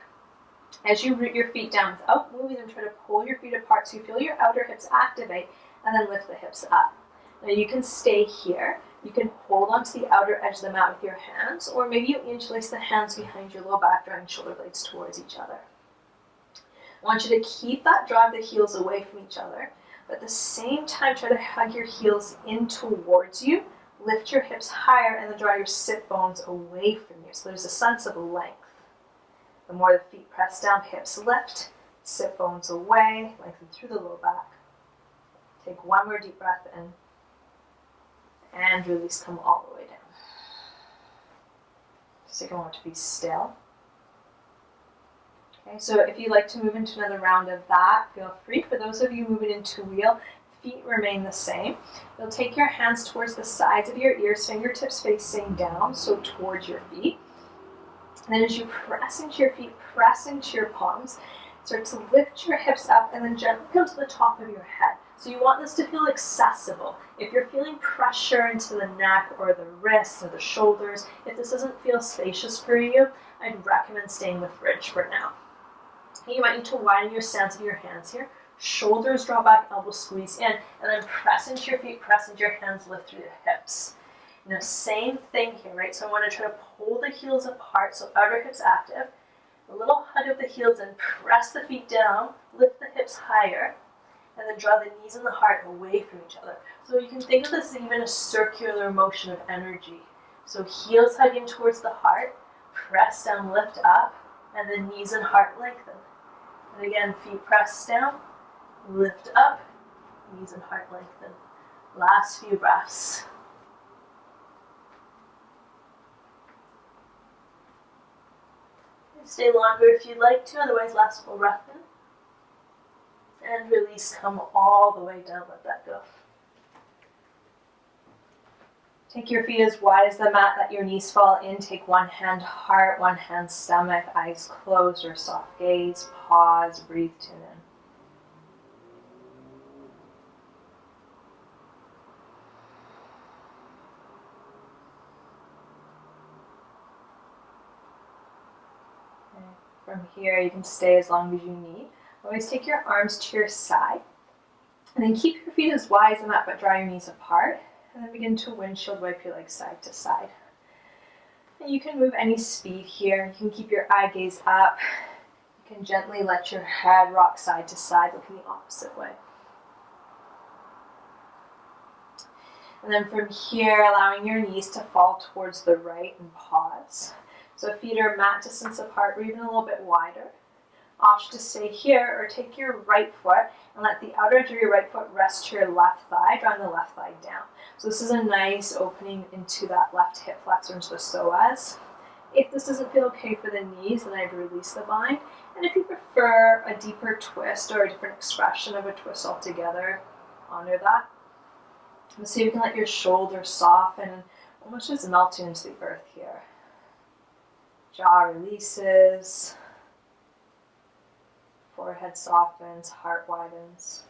As you root your feet down without moving them, try to pull your feet apart so you feel your outer hips activate, and then lift the hips up. Now you can stay here. You can hold onto the outer edge of the mat with your hands, or maybe you interlace the hands behind your low back, drawing shoulder blades towards each other. I want you to keep that drive the heels away from each other, but at the same time try to hug your heels in towards you, lift your hips higher, and then draw your sit bones away from you. So there's a sense of length. The more the feet press down, hips lift, sit bones away, lengthen through the low back. Take one more deep breath in, and release, come all the way down. Just take a moment to be still. Okay, so if you'd like to move into another round of that, feel free. For those of you moving into wheel, feet remain the same. You'll take your hands towards the sides of your ears, fingertips facing down, so towards your feet. And then as you press into your feet, press into your palms, start to lift your hips up and then gently come to the top of your head. So you want this to feel accessible. If you're feeling pressure into the neck or the wrists or the shoulders, if this doesn't feel spacious for you, I'd recommend staying with bridge for now. You might need to widen your stance of your hands here. Shoulders draw back, elbows squeeze in, and then press into your feet, press into your hands, lift through your hips. Now same thing here, right? So I want to try to pull the heels apart, so outer hips active. A little hug of the heels and press the feet down, lift the hips higher, and then draw the knees and the heart away from each other. So you can think of this as even a circular motion of energy. So heels hugging towards the heart, press down, lift up, and then knees and heart lengthen. And again, feet press down, lift up, knees and heart lengthen. Last few breaths. Stay longer if you'd like to, otherwise last full breath in. And release, come all the way down, let that go. Take your feet as wide as the mat, let your knees fall in. Take one hand heart, one hand stomach, eyes closed or soft gaze. Pause, breathe, tune in. From here, you can stay as long as you need. Always take your arms to your side. And then keep your feet as wide as the mat, but draw your knees apart. And then begin to windshield wipe your legs side to side. And you can move any speed here. You can keep your eye gaze up. You can gently let your head rock side to side, looking the opposite way. And then from here, allowing your knees to fall towards the right and pause. So feet are mat distance apart or even a little bit wider. Option to stay here or take your right foot and let the outer edge of your right foot rest to your left thigh, drawing the left thigh down. So this is a nice opening into that left hip flexor, into the psoas. If this doesn't feel okay for the knees, then I'd release the bind. And if you prefer a deeper twist or a different expression of a twist altogether, honor that. And so you can let your shoulders soften and almost just melt into the earth here. Jaw releases, forehead softens, heart widens.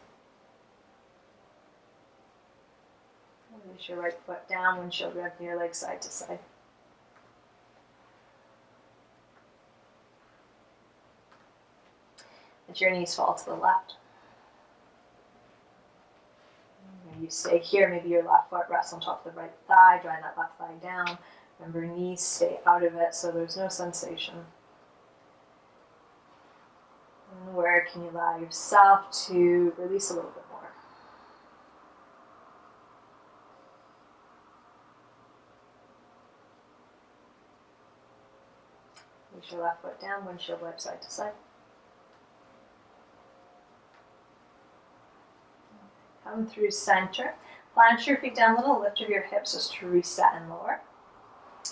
Release your right foot down, windshield wipe your legs side to side. Let your knees fall to the left. You stay here, maybe your left foot rests on top of the right thigh, drawing that left thigh down. Remember, knees stay out of it, so there's no sensation. And where can you allow yourself to release a little bit more? Release your left foot down, windshield wipe side to side. Come through center. Plant your feet down, little lift of your hips just to reset and lower.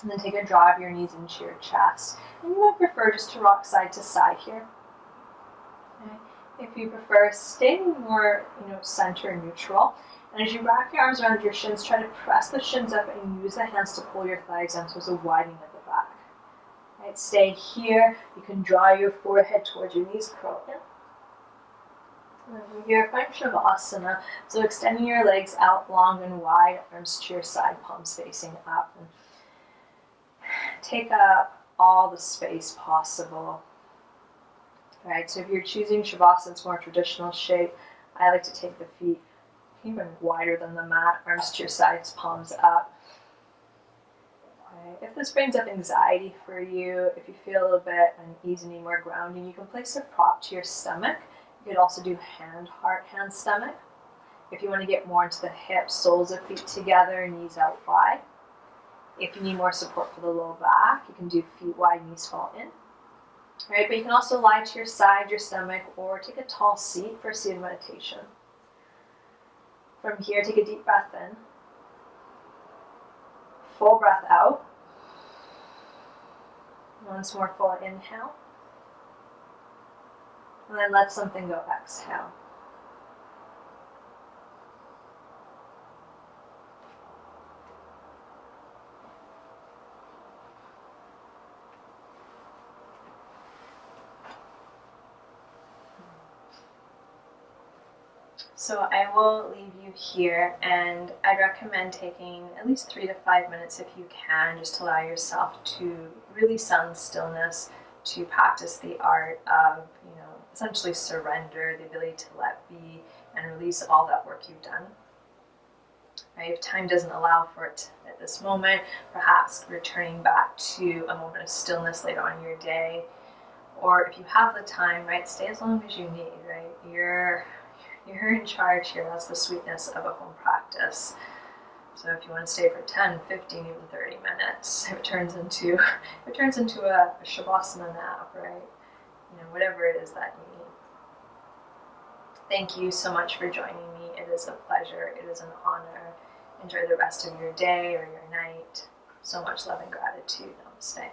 And then take a draw of your knees into your chest. And you might prefer just to rock side to side here. Okay. If you prefer, stay more center neutral. And as you wrap your arms around your shins, try to press the shins up and use the hands to pull your thighs in, so it's a widening at the back. Right, stay here. You can draw your forehead towards your knees, curl in. And over here, find Shavasana. So extending your legs out long and wide, arms to your side, palms facing up. And take up all the space possible. All right, so if you're choosing Shavasana, it's more traditional shape. I like to take the feet even wider than the mat, arms to your sides, palms up. Okay. If this brings up anxiety for you, if you feel a little bit uneasy, need more grounding, you can place a prop to your stomach. You could also do hand, heart, hand, stomach. If you want to get more into the hips, soles of feet together, knees out wide. If you need more support for the low back, you can do feet wide, knees fall in. All right, but you can also lie to your side, your stomach, or take a tall seat for seated meditation. From here, take a deep breath in. Full breath out. Once more, full inhale. And then let something go, exhale. So I will leave you here, and I'd recommend taking at least 3 to 5 minutes if you can, just to allow yourself to really sound stillness, to practice the art of, essentially surrender, the ability to let be and release all that work you've done. Right? If time doesn't allow for it at this moment, perhaps returning back to a moment of stillness later on in your day, or if you have the time, right, stay as long as you need, right? You're in charge here. That's the sweetness of a home practice. So if you want to stay for 10, 15, even 30 minutes, it turns into a shavasana nap, right? Whatever it is that you need. Thank you so much for joining me. It is a pleasure. It is an honor. Enjoy the rest of your day or your night. So much love and gratitude. Namaste.